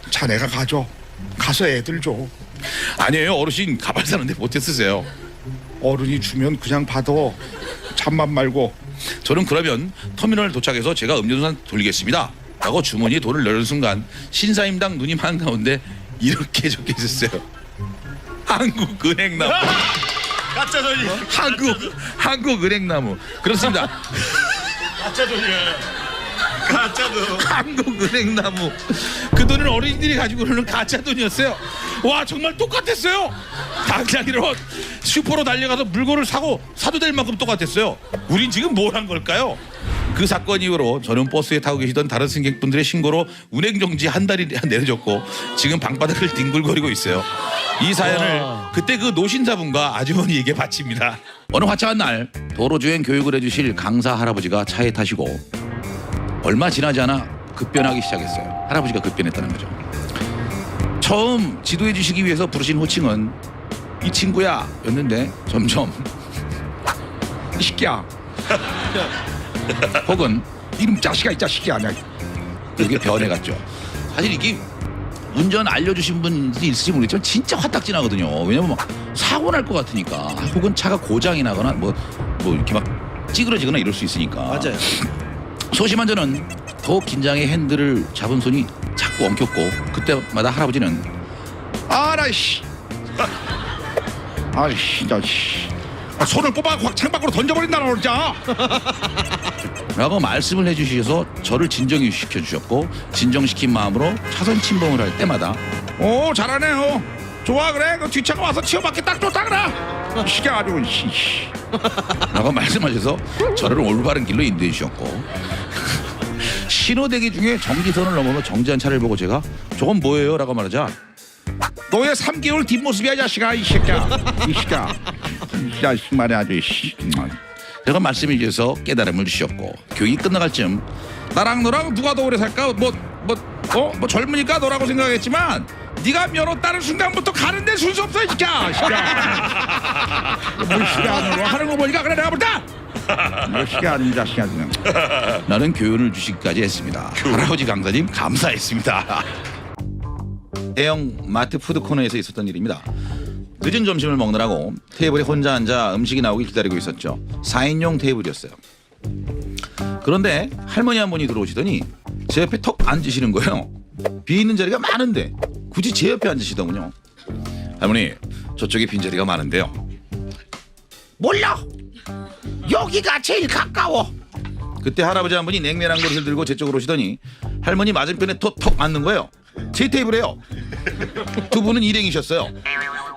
자네가 가져. 가서 애들 줘. 아니에요 어르신 가발 사는데 보태 쓰세요. 어른이 주면 그냥 받아. 잠만 말고. 저는 그러면 터미널 도착해서 제가 음료수 돌리겠습니다 라고 주머니에 돈을 넣는 순간 신사임당 누님 한가운데 이렇게 적혀 있었어요. 한국은행나무. 가짜 돈이. 한국은행나무. 그렇습니다. 가짜 돈이야. 가짜 돈. 한국은행나무. 그 돈은 어린이들이 가지고 오는 가짜 돈이었어요. 와 정말 똑같았어요. 당장 일어 슈퍼로 달려가서 물건을 사도 될 만큼 똑같았어요. 우린 지금 뭘 한 걸까요? 그 사건 이후로 저는 버스에 타고 계시던 다른 승객분들의 신고로 운행 정지 한 달이 내려졌고 지금 방바닥을 뒹굴거리고 있어요. 이 사연을 그때 그 노신사분과 아주머니에게 바칩니다. 어느 화창한 날 도로주행 교육을 해주실 강사 할아버지가 차에 타시고 얼마 지나지 않아 급변하기 시작했어요. 할아버지가 급변했다는 거죠. 처음 지도해 주시기 위해서 부르신 호칭은 이 친구야 였는데 점점 이 새끼야 혹은 이름 자식아 이 자식이야 이렇게 변해갔죠. 사실 이게 운전 알려주신 분이 있을지 모르겠지만 진짜 화딱지 나거든요. 왜냐면 막 사고 날 것 같으니까 혹은 차가 고장이 나거나 뭐 이렇게 막 찌그러지거나 이럴 수 있으니까. 맞아요. 소심한 저는 더 긴장해 핸들을 잡은 손이 자꾸 엉켰고 그때마다 할아버지는 아라이씨. 아이씨 나씨. 손을 뽑아 창밖으로 던져버린다 너 진짜. 라고 말씀을 해주셔서 저를 진정시켜주셨고 진정시킨 마음으로 차선 침범을 할 때마다 오 잘하네요. 좋아 그래 그 뒷차가 와서 치워받기 딱 좋다 그래. 시켜가지고 씨. 라고 말씀하셔서 저를 올바른 길로 인도해 주셨고 신호대기 중에 정지선을 넘어서 정지한 차를 보고 제가 저건 뭐예요? 라고 말하자 너의 3개월 뒷모습이야 이 자식아 이 새끼야. 이 새끼야. 이 자식 말이야 아주 씨. 제가 말씀해 주셔서 깨달음을 주셨고 교육이 끝나갈 쯤 나랑 너랑 누가 더 오래 살까? 뭐 젊으니까 너라고 생각했지만 네가 면허 따는 순간부터 가는데 순서 없어 이 새끼야. 뭐 시간으로 하는 거 보니까 그래 내가 볼다. 뭐 시간 이 자식아 그냥. 나는 교훈을 주시기까지 했습니다. 할아버지 강사님 감사했습니다. 대형 마트 푸드 코너에서 있었던 일입니다. 늦은 점심을 먹느라고 테이블에 혼자 앉아 음식이 나오길 기다리고 있었죠. 4인용 테이블이었어요. 그런데 할머니 한 분이 들어오시더니 제 옆에 턱 앉으시는 거예요. 비있는 자리가 많은데 굳이 제 옆에 앉으시더군요. 할머니 저쪽에 빈자리가 많은데요. 몰라. 여기가 제일 가까워. 그때 할아버지 한 분이 냉면 한 그릇을 들고 제 쪽으로 오시더니 할머니 맞은편에 턱 앉는 거예요. 제 테이블에요. 두 분은 일행이셨어요.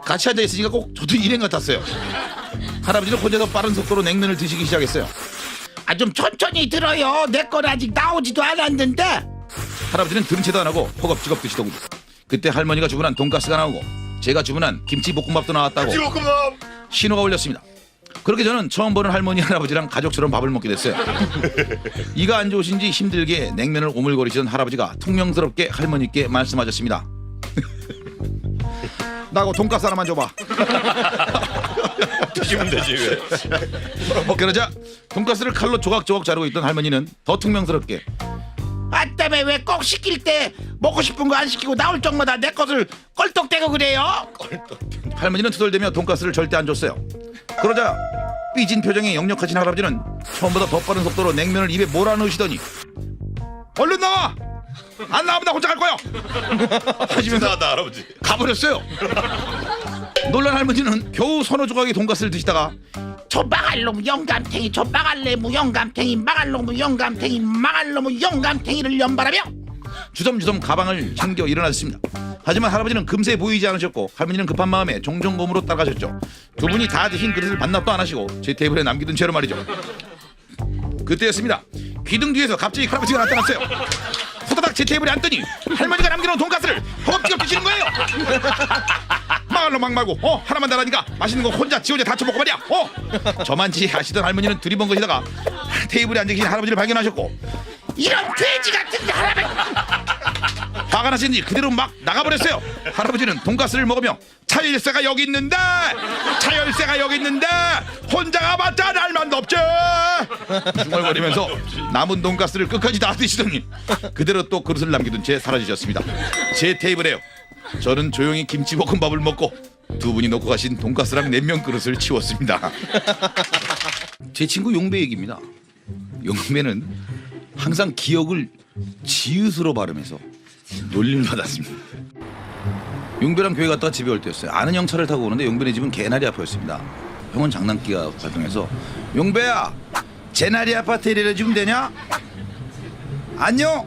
같이 앉아 있으니까 꼭 저도 일행 같았어요. 할아버지는 혼자서 빠른 속도로 냉면을 드시기 시작했어요. 아 좀 천천히 들어요. 내 건 아직 나오지도 않았는데. 할아버지는 들은 채도 안 하고 허겁지겁 드시더군요. 그때 할머니가 주문한 돈가스가 나오고 제가 주문한 김치볶음밥도 나왔다고 신호가 울렸습니다. 그렇게 저는 처음 보는 할머니 할아버지랑 가족처럼 밥을 먹게 됐어요. 이가 안 좋으신지 힘들게 냉면을 오물거리시던 할아버지가 퉁명스럽게 할머니께 말씀하셨습니다. 나하고 돈가스 하나만 줘봐. 드시면 되지 왜? 그러자 돈가스를 칼로 조각조각 자르고 있던 할머니는 더 퉁명스럽게 아 때문에 왜 꼭 시킬 때 먹고 싶은 거 안 시키고 나올 적마다 내 것을 껄떡대고 그래요? 할머니는 투덜대며 돈가스를 절대 안 줬어요. 그러자 삐진 표정의 역력하신 할아버지는 처음보다 더 빠른 속도로 냉면을 입에 몰아넣으시더니 얼른 나와. 안 나오면 나 혼자 갈 거야. 하시면서 나다 할아버지. 가버렸어요. 놀란 할머니는 겨우 서너 조각의 돈가스를 드시다가 저 망할 놈 영감탱이, 저 망할래 무 영감탱이, 망할 놈 영감탱이, 망할 놈 영감탱이를 연발하며 주섬주섬 가방을 챙겨 일어났습니다. 하지만 할아버지는 금세 보이지 않으셨고 할머니는 급한 마음에 종종곰으로 따라가셨죠. 두 분이 다 드신 그릇을 반납도 안 하시고 제 테이블에 남기던 채로 말이죠. 그때였습니다. 귀등 뒤에서 갑자기 할아버지가 나타났어요. 후다닥 제 테이블에 앉더니 할머니가 남겨놓은 돈가스를 허겁지겁 드시는 거예요. 망할로 막 말고 하나만 달라니까 맛있는 거 혼자 지 혼자 다 처먹고 말이야. 저만 지하시던 할머니는 두리번 것이다가 테이블에 앉아 계신 할아버지를 발견하셨고 이런 돼지 같은 할아버지. 화가 나신지 그대로 막 나가버렸어요. 할아버지는 돈가스를 먹으며 차열세가 여기 있는데 차열세가 여기 있는데 혼자 가봤자 날만도 없지. 중얼거리면서 남은 돈가스를 끝까지 다 드시더니 그대로 또 그릇을 남기둔 채 사라지셨습니다. 제 테이블에요. 저는 조용히 김치볶음밥을 먹고 두 분이 놓고 가신 돈가스랑 냉면 그릇을 치웠습니다. 제 친구 용배 얘기입니다. 용배는 항상 기억을 지읒으로 발음해서 놀림을 받았습니다. 용배랑 교회 갔다가 집에 올 때였어요. 아는 형 차를 타고 오는데 용배네 집은 개나리 아파트였습니다. 형은 장난기가 발동해서 용배야 제나리 아파트에 내려주면 되냐? 아니요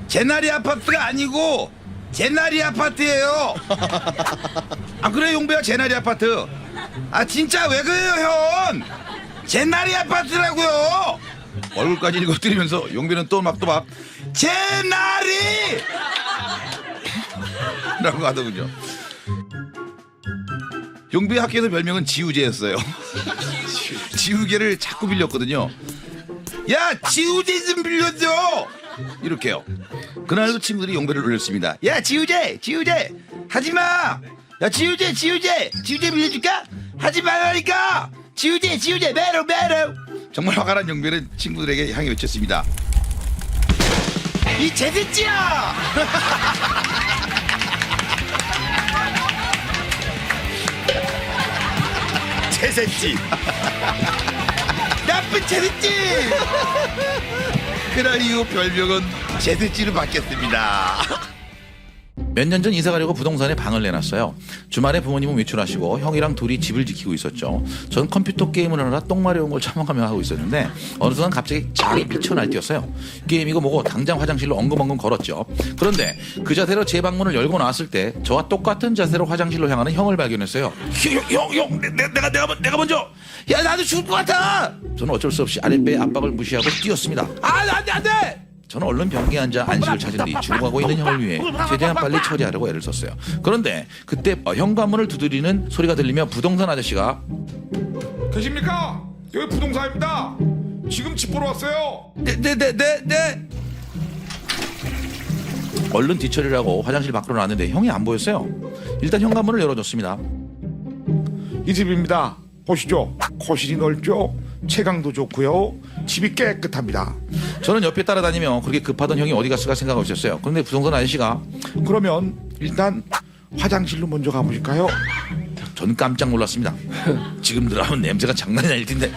제나리 아파트가 아니고 제나리 아파트예요. 아 그래 용배야 제나리 아파트. 아 진짜 왜 그래요 형? 제나리 아파트라고요. 얼굴까지 읽어드리면서 용배는 또 막 제나리 라고 하더군요. 용배 학교에서 별명은 지우개였어요. 지우개를 자꾸 빌렸거든요. 야 지우개 좀 빌려줘 이렇게요. 그날도 친구들이 용배를 놀렸습니다. 야 지우개 하지마. 야 지우개 빌려줄까? 하지 말라니까. 지우개 매로 정말 화가 난 용배는 친구들에게 향해 외쳤습니다. 이 제새끼야. 제새끼. 나쁜 제새끼. 그날 이후 별명은 제새끼로 바뀌었습니다. 몇 년 전 이사 가려고 부동산에 방을 내놨어요. 주말에 부모님은 외출하시고 형이랑 둘이 집을 지키고 있었죠. 전 컴퓨터 게임을 하느라 똥 마려운 걸 참아가며 하고 있었는데 어느 순간 갑자기 장이 미쳐 날뛰었어요. 게임이고 뭐고 당장 화장실로 엉금엉금 걸었죠. 그런데 그 자세로 제 방문을 열고 나왔을 때 저와 똑같은 자세로 화장실로 향하는 형을 발견했어요. 형, 내가 먼저. 야 나도 죽을 것 같아. 저는 어쩔 수 없이 아랫배의 압박을 무시하고 뛰었습니다. 안 돼. 저는 얼른 변기에 앉아 안식을 찾은 뒤 죽어가고 있는 형을 위해 최대한 빨리 처리하려고 애를 썼어요. 그런데 그때 현관문을 두드리는 소리가 들리며 부동산 아저씨가 계십니까? 여기 부동산입니다. 지금 집 보러 왔어요. 네. 얼른 뒤처리를 하고 화장실 밖으로 나왔는데 형이 안 보였어요. 일단 현관문을 열어줬습니다. 이 집입니다. 보시죠. 거실이 넓죠. 채광도 좋고요. 집이 깨끗합니다. 저는 옆에 따라다니며 그렇게 급하던 형이 어디 갔을까 생각하고 있었어요. 그런데 부동산 아저씨가 그러면 일단 화장실로 먼저 가보실까요? 저는 깜짝 놀랐습니다. 지금 들어오는 냄새가 장난이 아닐 텐데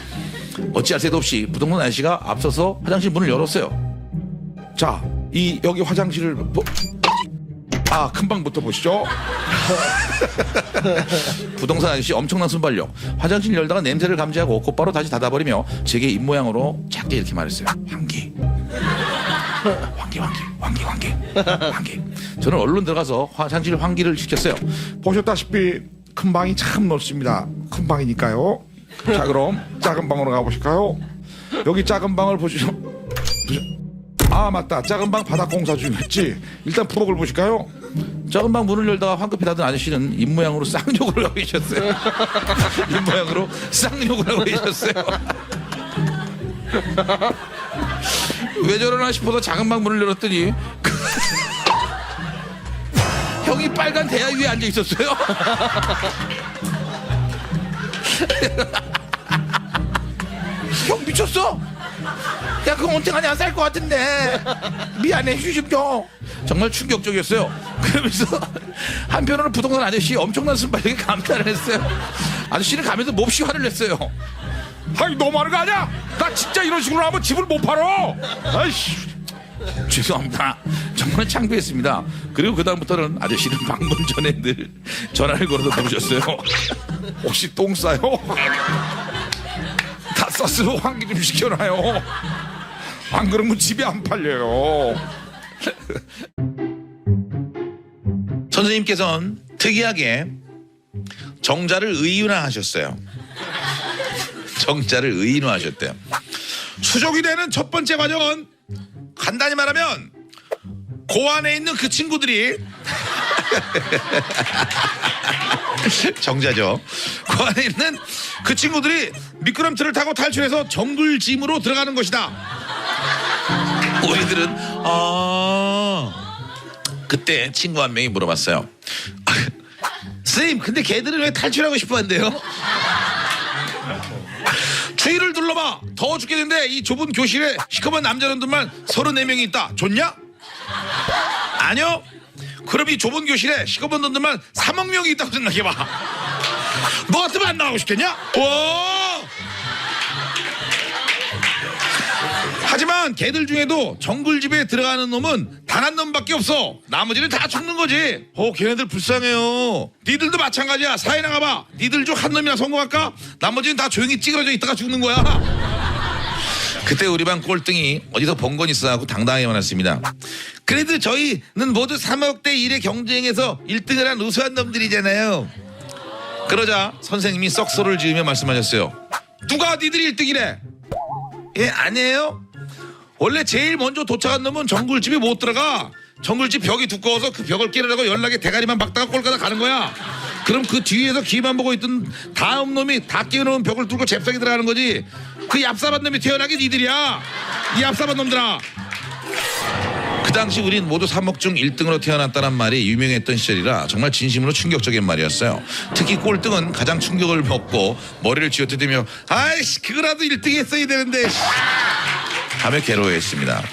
어찌할 새도 없이 부동산 아저씨가 앞서서 화장실 문을 열었어요. 자, 여기 화장실을 큰 방부터 보시죠. 부동산 아저씨 엄청난 순발력. 화장실 열다가 냄새를 감지하고 곧바로 다시 닫아버리며 제게 입모양으로 작게 이렇게 말했어요. 환기. 저는 얼른 들어가서 화장실 환기를 시켰어요. 보셨다시피 큰 방이 참 넓습니다. 큰 방이니까요. 자, 그럼 작은 방으로 가보실까요? 여기 작은 방을 보시죠. 맞다. 작은 방 바닥 공사 중이었지. 일단 부엌을 보실까요? 작은 방 문을 열다가 황급히 닫은 아저씨는 입모양으로 쌍욕을 하고 계셨어요. 입모양으로 쌍욕을 하고 계셨어요. 왜 저러나 싶어서 작은 방 문을 열었더니 형이 빨간 대야 위에 앉아 있었어요. 형 미쳤어? 야 그거 어떡하냐 쌀 것 같은데 미안해 휴식 좀. 정말 충격적이었어요. 그러면서 한편으로는 부동산 아저씨 엄청난 순발력에 감탄을 했어요. 아저씨는 가면서 몹시 화를 냈어요. 아이 너무하는 거 아니야? 나 진짜 이런 식으로 하면 집을 못 팔어. 아이씨. 죄송합니다. 정말 창피했습니다. 그리고 그다음부터는 아저씨는 방문 전에 늘 전화를 걸어서 부르셨어요. 혹시 똥 싸요? 다 쌌으로 환기 좀 시켜놔요. 안 그러면 집이 안 팔려요. 선생님께서는 특이하게 정자를 의인화하셨어요. 정자를 의인화하셨대요. 수족이 되는 첫 번째 과정은 간단히 말하면 고 안에 있는 그 친구들이 정자죠. 그 안에 있는 그 친구들이 미끄럼틀을 타고 탈출해서 정글짐으로 들어가는 것이다. 우리들은 그때 친구 한 명이 물어봤어요. 선생님 근데 걔들은 왜 탈출하고 싶어 한대요? 추위를 둘러봐. 더워 죽겠는데 이 좁은 교실에 시커먼 남자놈들만 34명이 있다. 좋냐? 아니요. 그럼 이 좁은 교실에 시커먼 놈들만 3억 명이 있다고 생각해봐. 너 같으면 안 나가고 싶겠냐? 와! 하지만 걔들 중에도 정글집에 들어가는 놈은 단 한 놈밖에 없어. 나머지는 다 죽는 거지. 걔네들 불쌍해요. 니들도 마찬가지야. 사회 나가봐. 니들 중 한 놈이나 성공할까? 나머지는 다 조용히 찌그러져 있다가 죽는 거야. 그때 우리 반 꼴등이 어디서 본 건 있어 하고 당당하게 말했습니다. 그래도 저희는 모두 3억 대 1의 경쟁에서 1등을 한 우수한 놈들이잖아요. 그러자 선생님이 썩소를 지으며 말씀하셨어요. 누가 니들이 1등이래? 예, 아니에요. 원래 제일 먼저 도착한 놈은 정글집에 못 들어가. 정글집 벽이 두꺼워서 그 벽을 깨려고 연락에 대가리만 박다가 꼴까다 가는 거야. 그럼 그 뒤에서 귀만 보고 있던 다음 놈이 다 깨워놓은 벽을 뚫고 잽싸게 들어가는 거지. 그 얍삽한 놈이 태어나게 니들이야. 이 얍삽한 놈들아. 그 당시 우린 모두 3억 중 1등으로 태어났다는 말이 유명했던 시절이라 정말 진심으로 충격적인 말이었어요. 특히 꼴등은 가장 충격을 먹고 머리를 쥐어뜯으며 아이씨 그거라도 1등 했어야 되는데 하며 괴로워했습니다.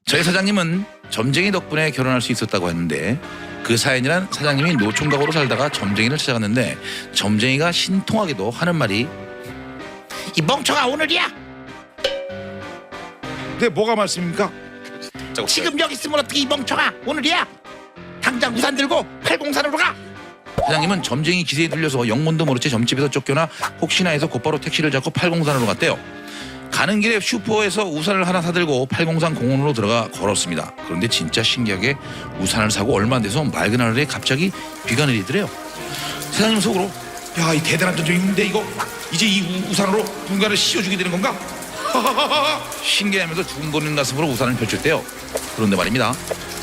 저희 사장님은 점쟁이 덕분에 결혼할 수 있었다고 했는데 그 사연이란 사장님이 노총각으로 살다가 점쟁이를 찾아갔는데 점쟁이가 신통하게도 하는 말이 이 멍청아 오늘이야. 네 뭐가 말씀입니까? 지금 여기 있으면 어떻게 이 멍청아 오늘이야. 당장 우산 들고 팔공산으로 가. 사장님은 점쟁이 기세에 들려서 영문도 모른 채 점집에서 쫓겨나 혹시나 해서 곧바로 택시를 잡고 팔공산으로 갔대요. 가는 길에 슈퍼에서 우산을 하나 사들고 팔공산 공원으로 들어가 걸었습니다. 그런데 진짜 신기하게 우산을 사고 얼마 안 돼서 맑은 하늘에 갑자기 비가 내리더래요. 사장님 속으로 야, 이 대단한 전쟁인데 이거 이제 이 우산으로 누군가를 씌워주게 되는 건가? 신기하면서 두근거리는 가슴으로 우산을 펼쳤대요. 그런데 말입니다.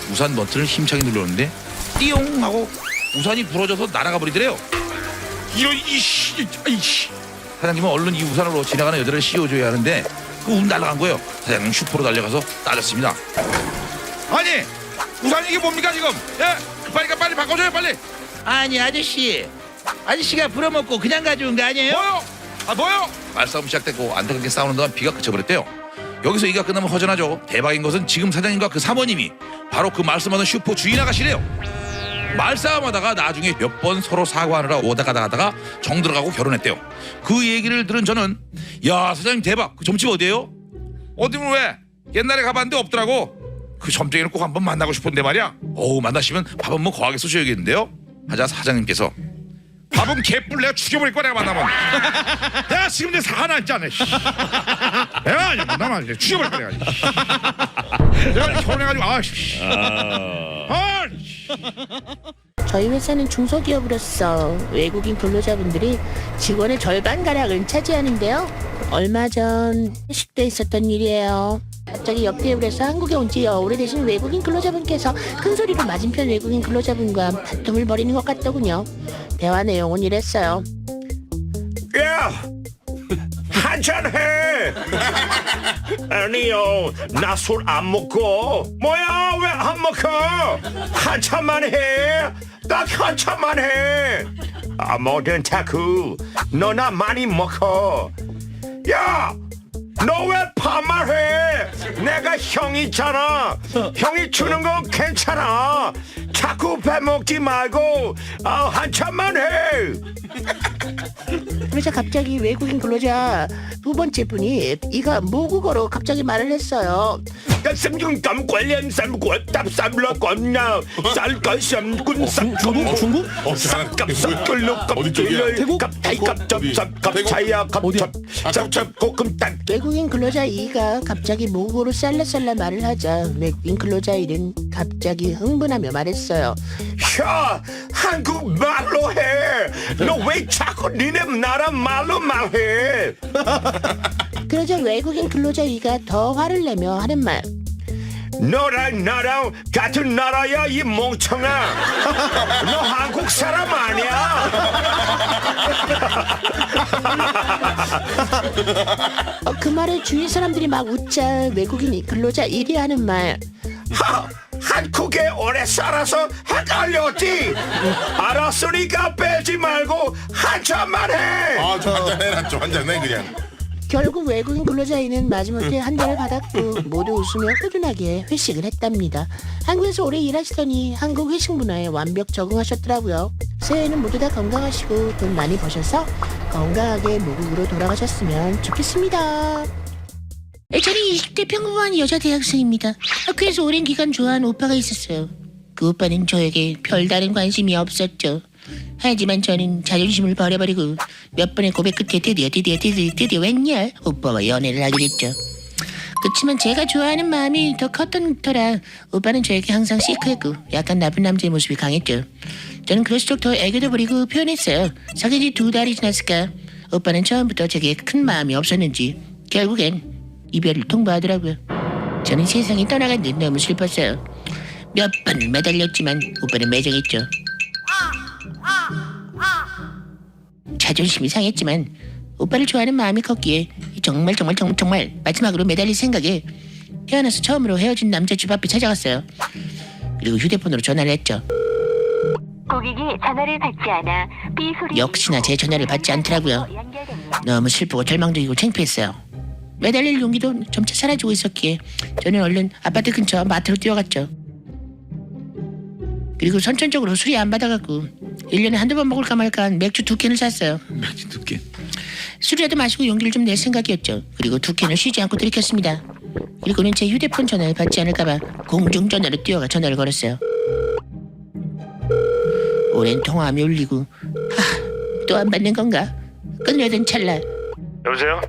우산 버튼을 힘차게 눌렀는데 띠용 하고 우산이 부러져서 날아가 버리더래요. 이런 이씨. 사장님은 얼른 이 우산으로 지나가는 여자를 씌워줘야 하는데 그 운 날아간 거예요. 사장님 슈퍼로 달려가서 따졌습니다. 아니 우산 이게 뭡니까 지금? 예, 빨리 바꿔줘요 빨리. 아니 아저씨가 부려먹고 그냥 가져온 거 아니에요? 뭐요? 말싸움 시작됐고 안타깝게 싸우는 동안 비가 그쳐버렸대요. 여기서 이가 끝나면 허전하죠. 대박인 것은 지금 사장님과 그 사모님이 바로 그 말씀하던 슈퍼 주인 아가씨래요. 말싸움하다가 나중에 몇 번 서로 사과하느라 오다 가다 하다가 정 들어가고 결혼했대요. 그 얘기를 들은 저는 야 사장님 대박. 그 점집 어디예요? 어디면 왜? 옛날에 가봤는데 없더라고. 그 점쟁이를 꼭 한번 만나고 싶은데 말이야. 어우 만나시면 밥 한번 거하게 쏘셔야겠는데요. 하자 사장님께서 밥은 개뿔 내가 죽여버릴 거야 내가 만나면. 내가 지금 내 사과 났잖아. 내가 아니야 만나면 이제 죽여버릴 거야 내가. 내가 결혼해가지고 저희 회사는 중소기업으로서 외국인 근로자분들이 직원의 절반가량을 차지하는데요. 얼마 전 10대 있었던 일이에요. 갑자기 역대입을 해서 한국에 온 지 오래되신 외국인 근로자분께서 큰소리로 맞은편 외국인 근로자분과 다툼을 벌이는 것 같더군요. 대화 내용은 이랬어요. 야! 한잔해! 아니요, 나 술 안 먹고. 뭐야, 왜 안 먹어? 한참만 해! 딱 한참만 해! 뭐든 타쿠, 너나 많이 먹어. 야! 너 왜 반말해? 내가 형이잖아. 형이 주는 건 괜찮아. 자꾸 빼먹지 말고 한참만 해. 그러자 갑자기 외국인 근로자 두 번째 분이 이가 모국어로 갑자기 말을 했어요. 중국 중국? 외국인 근로자 이가 갑자기 모국어로 쌀라쌀라 말을 하자 외국인 근로자 이는 갑자기 흥분하며 말했어요. 야, 한국 말로 해. 너 왜 자꾸 니네 나라 말로 말해? 그러자 외국인 근로자 이가 더 화를 내며 하는 말. 너랑 나랑 같은 나라야 이 멍청아. 너 한국 사람 아니야? 그 말에 주위 사람들이 막 웃자 외국인 근로자 일이 하는 말. 한국에 오래 살아서 헷갈렸지. 알았으니까 빼지 말고 한참만 해. 좀 한잔해라 좀 한잔해 그냥. 결국 외국인 근로자인은 마지못해 한 대를 받았고 모두 웃으며 흐뭇하게 회식을 했답니다. 한국에서 오래 일하시더니 한국 회식 문화에 완벽 적응하셨더라고요. 새해에는 모두 다 건강하시고 돈 많이 버셔서 건강하게 모국으로 돌아가셨으면 좋겠습니다. 저는 20대 평범한 여자 대학생입니다. 학교에서 오랜 기간 좋아하는 오빠가 있었어요. 그 오빠는 저에게 별다른 관심이 없었죠. 하지만 저는 자존심을 버려버리고 몇 번의 고백 끝에 드디어 웬열 오빠와 연애를 하게 됐죠. 그렇지만 제가 좋아하는 마음이 더 컸던 터라 오빠는 저에게 항상 시크했고 약간 나쁜 남자의 모습이 강했죠. 저는 그럴수록 더 애교도 부리고 표현했어요. 사귄 지 2달이 지났을까 오빠는 처음부터 제게 큰 마음이 없었는지 결국엔 이별을 통보하더라고요. 저는 세상이 떠나간 듯 너무 슬펐어요. 몇 번을 매달렸지만 오빠는 매정했죠. 자존심이 상했지만 오빠를 좋아하는 마음이 컸기에 정말 마지막으로 매달릴 생각에 태어나서 처음으로 헤어진 남자 집 앞에 찾아갔어요. 그리고 휴대폰으로 전화를 했죠. 고객이 전화를 받지 않아 삐 소리. 역시나 제 전화를 받지 않더라고요. 너무 슬프고 절망적이고 창피했어요. 매달릴 용기도 점차 사라지고 있었기에 저는 얼른 아파트 근처 마트로 뛰어갔죠. 그리고 선천적으로 술이 안 받아갖고 1년에 한두 번 먹을까 말까 한 맥주 2캔을 샀어요. 맥주 2캔. 술이라도 마시고 용기를 좀 낼 생각이었죠. 그리고 2캔을 쉬지 않고 들이켰습니다. 그리고는 제 휴대폰 전화를 받지 않을까봐 공중전화로 뛰어가 전화를 걸었어요. 오랜 통화함이 울리고 또 안 받는 건가? 끊으려던 찰나 여보세요?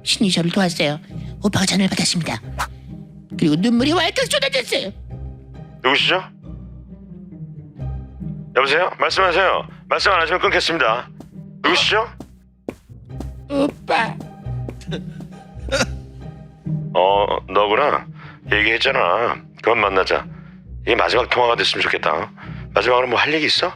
신이 저를 도왔어요. 오빠가 전화를 받았습니다. 그리고 눈물이 왈칵 쏟아졌어요. 누구시죠? 여보세요? 말씀하세요. 말씀 안 하시면 끊겠습니다. 누구시죠? 오빠. 너구나. 얘기했잖아. 그만 만나자. 이게 마지막 통화가 됐으면 좋겠다. 마지막으로 뭐 할 얘기 있어?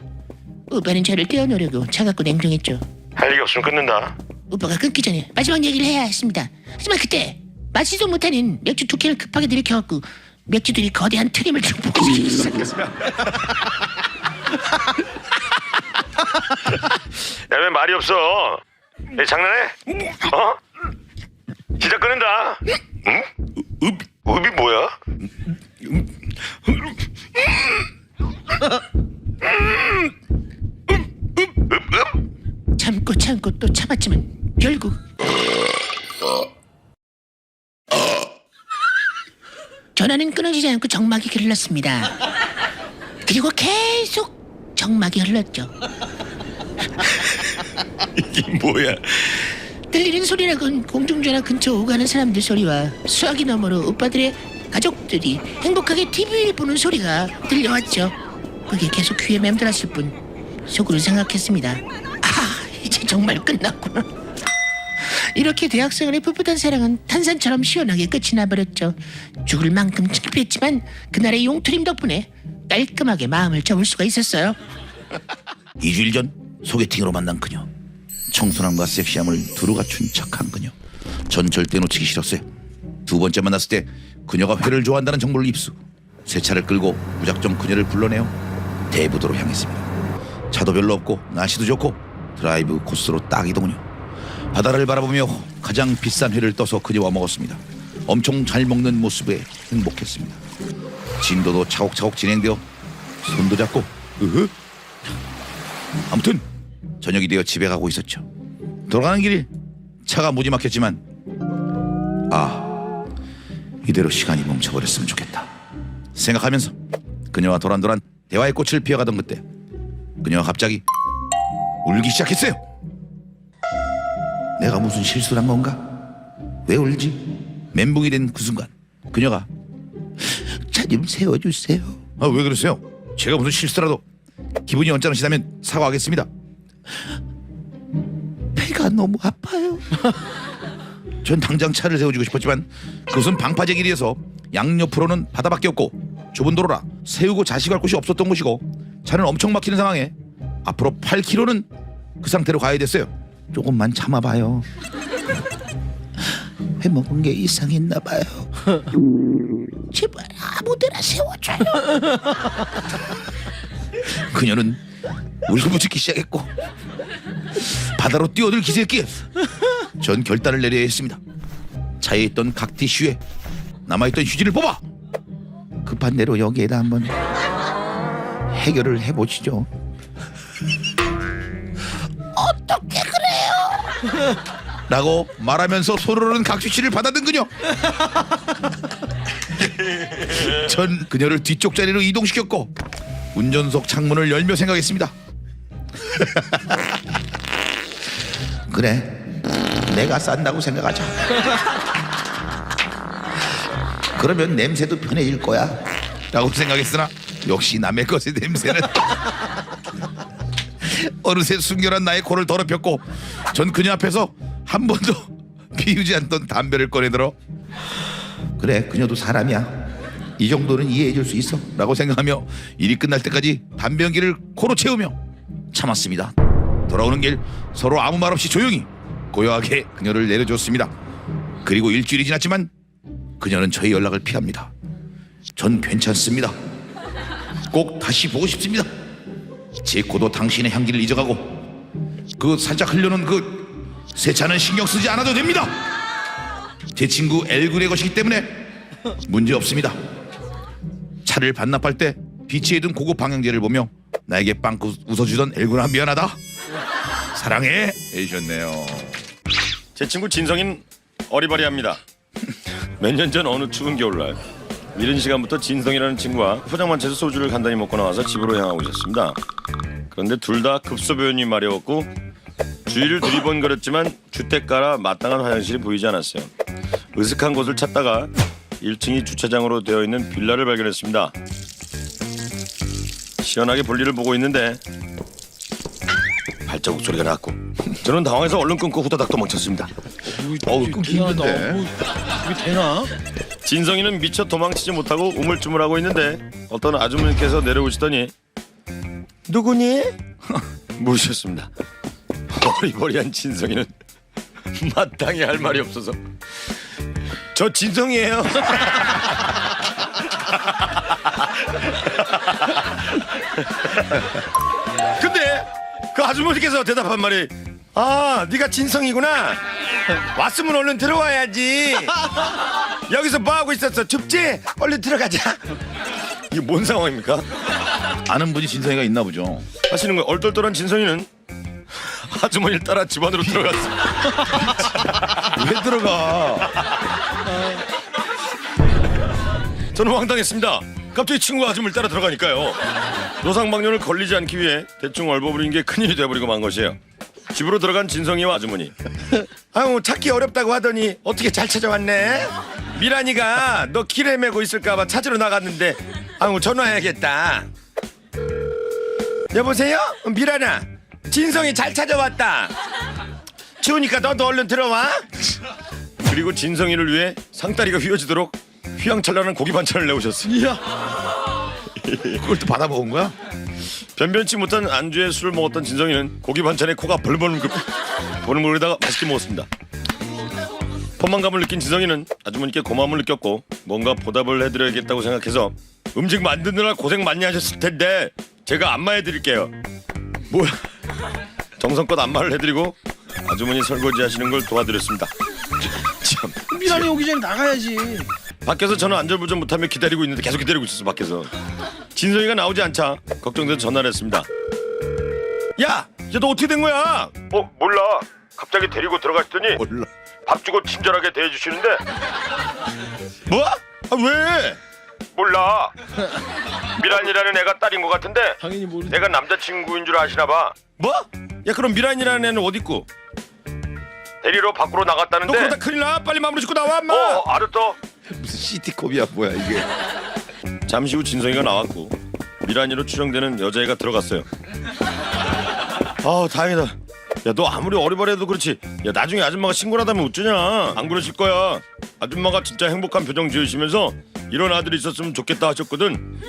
오빠는 저를 떼어놓으려고 차갑고 냉정했죠. 할 얘기 없으면 끊는다. 오빠가 끊기 전에 마지막 얘기를 해야 했습니다. 하지만 그때 마시지도 못하는 맥주 2캔을 급하게 들이켜갖고 맥주들이 거대한 트림을 보고 있었어요. 야, 왜 말이 없어? 야, 장난해? 진짜 끊는다. 응? 읍이 뭐야? 참고 또 참았지만 결국 전화는 끊어지지 않고 정막이 흘렀습니다. 그리고 계속 정막이 흘렀죠. 이게 뭐야? 들리는 소리라곤 공중전화 근처 오가는 사람들 소리와 수화기 너머로 오빠들의 가족들이 행복하게 TV를 보는 소리가 들려왔죠. 그게 계속 귀에 맴돌았을 뿐 속으로 생각했습니다. 이제 정말 끝났구나. 이렇게 대학생활의 풋풋한 사랑은 탄산처럼 시원하게 끝이 나버렸죠. 죽을 만큼 창피했지만 그날의 용트림 덕분에 깔끔하게 마음을 접을 수가 있었어요. 2주일 전 소개팅으로 만난 그녀. 청순함과 섹시함을 두루 갖춘 착한 그녀. 전 절대 놓치기 싫었어요. 두 번째 만났을 때 그녀가 회를 좋아한다는 정보를 입수. 새 차를 끌고 무작정 그녀를 불러내어 대부도로 향했습니다. 차도 별로 없고 날씨도 좋고 드라이브 코스로 딱이더군요. 바다를 바라보며 가장 비싼 회를 떠서 그녀와 먹었습니다. 엄청 잘 먹는 모습에 행복했습니다. 진도도 차곡차곡 진행되어 손도 잡고 아무튼 저녁이 되어 집에 가고 있었죠. 돌아가는 길이 차가 무지 막혔지만 이대로 시간이 멈춰버렸으면 좋겠다 생각하면서 그녀와 도란도란 대화의 꽃을 피워가던 그때 그녀가 갑자기 울기 시작했어요. 내가 무슨 실수를 한 건가? 왜 울지? 멘붕이 된 그 순간 그녀가 차 좀 세워주세요. 왜 그러세요? 제가 무슨 실수라도 기분이 언짢으시다면 사과하겠습니다. 배가 너무 아파요. 전 당장 차를 세워주고 싶었지만 그것은 방파제 길이어서 양옆으로는 바다밖에 없고 좁은 도로라 세우고 자식할 곳이 없었던 곳이고 차는 엄청 막히는 상황에 앞으로 8km는 그 상태로 가야 됐어요. 조금만 참아봐요. 회 먹은 게 이상했나 봐요. 제발 아무데나 세워줘요. 그녀는 울부짖기 시작했고 바다로 뛰어들 기세였기에 전 결단을 내려야 했습니다. 차에 있던 각 티슈에 남아있던 휴지를 뽑아 급한 대로 여기에다 한번 해결을 해보시죠. 어떻게 그래요? 라고 말하면서 손으로는 각주씨를 받아든 그녀. 전 그녀를 뒤쪽 자리로 이동시켰고 운전석 창문을 열며 생각했습니다. 그래, 내가 싼다고 생각하자. 그러면 냄새도 편해질 거야 라고 생각했으나 역시 남의 것의 냄새는 어느새 순결한 나의 코를 더럽혔고 전 그녀 앞에서 한 번도 피우지 않던 담배를 꺼내들어 그래, 그녀도 사람이야, 이 정도는 이해해 줄 수 있어 라고 생각하며 일이 끝날 때까지 담배 연기를 코로 채우며 참았습니다. 돌아오는 길 서로 아무 말 없이 조용히 고요하게 그녀를 내려줬습니다. 그리고 일주일이 지났지만 그녀는 저의 연락을 피합니다. 전 괜찮습니다. 꼭 다시 보고 싶습니다. 제 코도 당신의 향기를 잊어가고 그 살짝 흘려놓은 그 세차는 신경 쓰지 않아도 됩니다. 제 친구 엘군의 것이기 때문에 문제 없습니다. 차를 반납할 때 비치에 둔 고급 방향제를 보며 나에게 빵긋 웃어주던 엘군아 미안하다, 사랑해 해주셨네요. 제 친구 진성인 어리버리합니다. 몇 년 전 어느 추운 겨울날 이른 시간부터 진성이라는 친구와 포장마차에서 소주를 간단히 먹고 나와서 집으로 향하고 있었습니다. 그런데 둘 다 급소변이 마려웠고 주위를 두리번거렸지만 주택가라 마땅한 화장실이 보이지 않았어요. 으슥한 곳을 찾다가 1층이 주차장으로 되어 있는 빌라를 발견했습니다. 시원하게 볼일을 보고 있는데 발자국 소리가 났고 저는 당황해서 얼른 끊고 후다닥 도망쳤습니다. 끊기 힘든데. 이게 되나? 진성이는 미처 도망치지 못하고 우물쭈물하고 있는데 어떤 아주머니께서 내려오시더니 누구니? 물으셨습니다. 어리버리한 진성이는 마땅히 할 말이 없어서 저 진성이에요. 근데 그 아주머니께서 대답한 말이 네가 진성이구나. 왔으면 얼른 들어와야지. 여기서 뭐하고 있었어? 춥지? 얼른 들어가자. 이게 뭔 상황입니까? 아는 분이 진성이가 있나 보죠. 하시는 거 얼떨떨한 진성이는 아주머니를 따라 집 안으로 들어갔습니다. 왜 들어가? 저는 황당했습니다. 갑자기 친구가 아줌마를 따라 들어가니까요. 노상방뇨를 걸리지 않기 위해 대충 얼버무린 게 큰일이 돼버리고 만 것이에요. 집으로 들어간 진성이와 아주머니. 아유, 찾기 어렵다고 하더니 어떻게 잘 찾아왔네. 미란이가 너 길에 매고 있을까봐 찾으러 나갔는데 아유, 전화해야겠다. 여보세요? 미란아, 진성이 잘 찾아왔다. 추우니까 너도 얼른 들어와. 그리고 진성이를 위해 상다리가 휘어지도록 휘황찬란한 고기 반찬을 내오셨어요. 이야. 그걸 또 받아 먹은 거야? 변변치 못한 안주에 술을 먹었던 진성이는 고기 반찬에 코가 벌벌 보는 거리다가 맛있게 먹었습니다. 포만감을 느낀 진성이는 아주머니께 고마움을 느꼈고 뭔가 보답을 해드려야겠다고 생각해서 음식 만드느라 고생 많이 하셨을 텐데 제가 안마해드릴게요. 뭐야? 정성껏 안마를 해드리고 아주머니 설거지 하시는 걸 도와드렸습니다. 참. 미란이 오기 전에 나가야지. 밖에서 저는 안절부절 못하며 기다리고 있는데 계속 기다리고 있었어 밖에서. 진성이가 나오지 않자 걱정돼서 전화를 했습니다. 야, 너 어떻게 된 거야? 몰라. 갑자기 데리고 들어갔더니 몰라. 밥 주고 친절하게 대해주시는데 뭐? 아, 왜? 몰라. 미란이라는 애가 딸인 것 같은데 당연히 모르. 내가 남자친구인 줄 아시나 봐. 뭐? 야, 그럼 미란이라는 애는 어디 있고? 데리러 밖으로 너 나갔다는데. 그러다 큰일 나. 빨리 마무리 짓고 나와, 인마. 알았어. 무슨 시티컵이야 뭐야 이게. 잠시 후 진성이가 나왔고 미란이로 추정되는 여자애가 들어갔어요. 아, 다행이다. 야, 너 아무리 어리버리해도 그렇지. 야, 나중에 아줌마가 신고를 하다면 어쩌냐. 안 그러실 거야. 아줌마가 진짜 행복한 표정 지으시면서 이런 아들이 있었으면 좋겠다 하셨거든.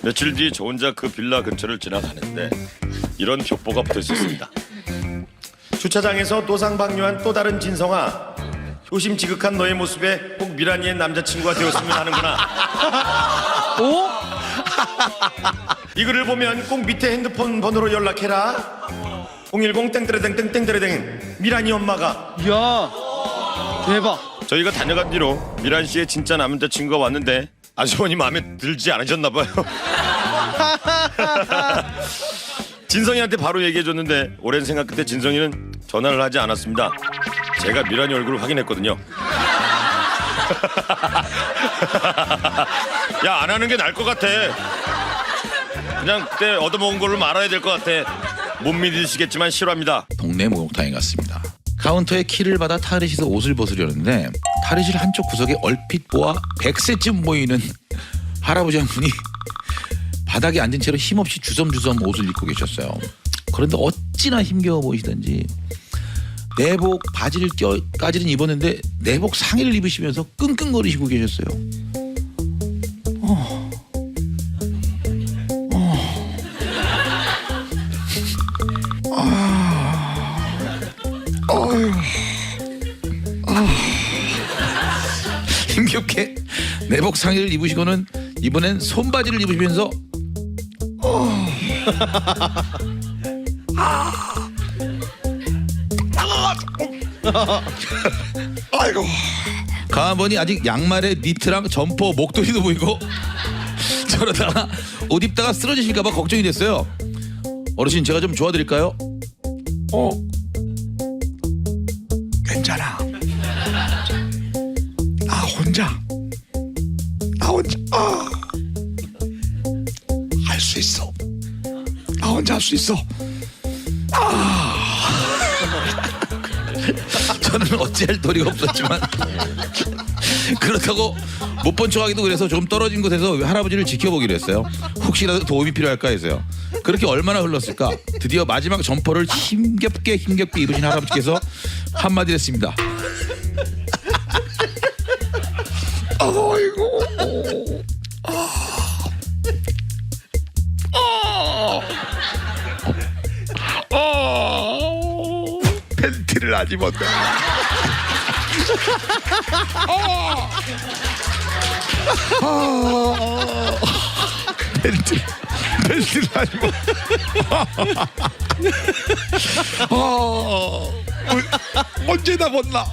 며칠 뒤 저 혼자 그 빌라 근처를 지나가는데 이런 벽보가 붙어 있었습니다. 주차장에서 또상방뇨한 또 다른 진성아, 효심지극한 너의 모습에 꼭 미란이의 남자친구가 되었으면 하는구나. 이 글을 보면 꼭 밑에 핸드폰 번호로 연락해라. 010 땡땡땡땡땡땡 미란이 엄마가. 야, 대박. 저희가 다녀간 뒤로 미란 씨의 진짜 남자친구가 왔는데 아주머니 마음에 들지 않으셨나 봐요. 진성이한테 바로 얘기해줬는데 오랜 생각 끝에 진성이는 전화를 하지 않았습니다. 제가 미란이 얼굴을 확인했거든요. 야, 안 하는 게 나을 것 같아. 그냥 그때 얻어먹은 걸로 말아야 될 것 같아. 못 믿으시겠지만 싫어합니다. 동네 목욕탕에 갔습니다. 카운터에 키를 받아 타르시에서 옷을 벗으려는데 타르실 한쪽 구석에 얼핏 보아 100세쯤 보이는 할아버지 한 분이 바닥에 앉은 채로 힘없이 주섬주섬 옷을 입고 계셨어요. 그런데 어찌나 힘겨워 보이시던지 내복 바지를까지는 입었는데 내복 상의를 입으시면서 끙끙거리시고 계셨어요. 힘겹게 내복 상의를 입으시고는 이번엔 손바지를 입으시면서 아이고. 가만보니 아직 양말에 니트랑 점퍼 목도리도 보이고 저러다가 옷 입다가 쓰러지실까봐 걱정이 됐어요. 어르신 제가 좀 도와드릴까요? 괜찮아. 나 혼자 할 수 있어. 나 혼자 할 수 있어. 저는 어찌할 도리가 없었지만 그렇다고 못 본 척하기도 그래서 조금 떨어진 곳에서 할아버지를 지켜보기로 했어요. 혹시라도 도움이 필요할까 해서요. 그렇게 얼마나 흘렀을까. 드디어 마지막 점퍼를 힘겹게 입으신 할아버지께서 한마디 했습니다. 아이고. 팬티를 안 입었네. 팬티를 안 입었네. 언제 다 벗나?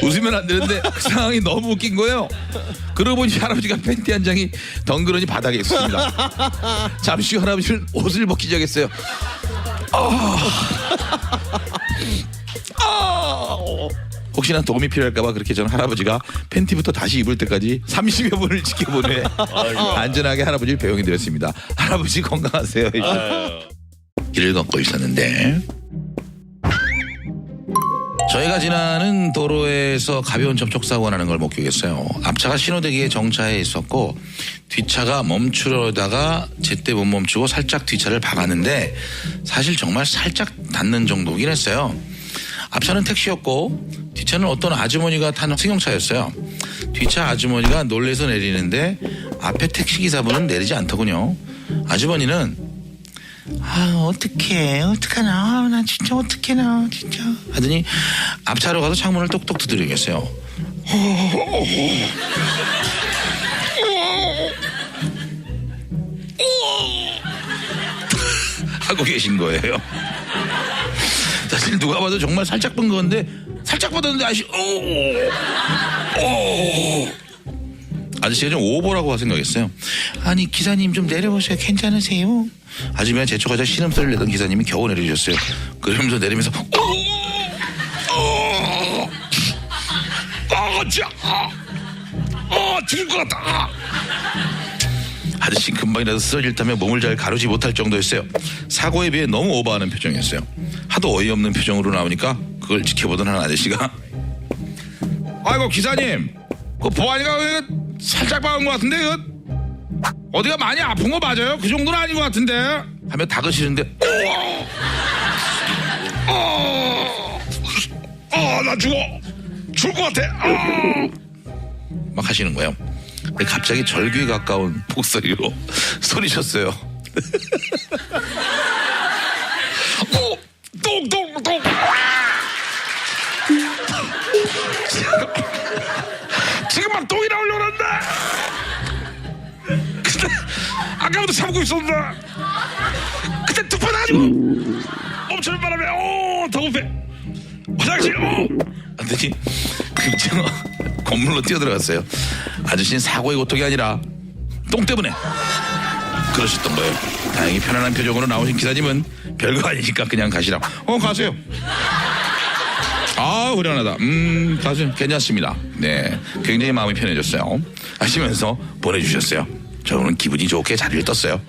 웃으면 안 되는데 그 상황이 너무 웃긴 거예요. 그러고 보니 할아버지가 팬티 한 장이 덩그러니 바닥에 있었습니다. 잠시 후 할아버지는 옷을 벗기 시작했어요. 혹시나 도움이 필요할까봐 그렇게 저는 할아버지가 팬티부터 다시 입을 때까지 30여 분을 지켜본 후에 안전하게 할아버지를 배웅해 드렸습니다. 할아버지 건강하세요. 길을 걷고 있었는데 저희가 지나는 도로에서 가벼운 접촉사고가 나는 걸 목격했어요. 앞차가 신호대기에 정차해 있었고 뒷차가 멈추려다가 제때 못 멈추고 살짝 뒷차를 박았는데 사실 정말 살짝 닿는 정도긴 했어요. 앞차는 택시였고 뒷차는 어떤 아주머니가 탄 승용차였어요. 뒷차 아주머니가 놀래서 내리는데 앞에 택시기사분은 내리지 않더군요. 아주머니는 어떡하나 나 진짜 어떡해나 진짜 하더니 앞차로 가서 창문을 똑똑 두드리겠어요. 하고 계신 거예요. 사실 누가 봐도 정말 살짝 본 건데 살짝 받았는데 아저씨가 좀 오버라고 생각했어요. 아니 기사님 좀 내려보세요. 괜찮으세요? 아줌마가 재촉하자 신음소리를 내던 기사님이 겨우 내려주셨어요. 그러면서 내리면서 죽을 것 같다. 아저씨 금방이라도 쓰러질다며 몸을 잘 가루지 못할 정도였어요. 사고에 비해 너무 오버하는 표정이었어요. 하도 어이없는 표정으로 나오니까 그걸 지켜보던 한 아저씨가 아이고 기사님 그 보안이가 살짝 박은 것 같은데 어디가 많이 아픈 거 맞아요? 그 정도는 아닌 것 같은데 하며 다그치는데 나 죽을 것 같아 막 하시는 거예요. 근데 갑자기 절규에 가까운 목소리로 소리쳤어요. 똥 지금 막 똥이 나오려고 하는데 근데 아까부터 참고 있었는데 그때 뚝 받아가지고 멈추는 바람에 더 급해 화장실 안되지 급증 건물로 뛰어들어갔어요. 아저씨는 사고의 고통이 아니라 똥 때문에 그러셨던 거예요. 다행히 편안한 표정으로 나오신 기사님은 별거 아니니까 그냥 가시라고 가세요. 후련하다. 가세요. 괜찮습니다. 네, 굉장히 마음이 편해졌어요 하시면서 보내주셨어요. 저는 기분이 좋게 자리를 떴어요.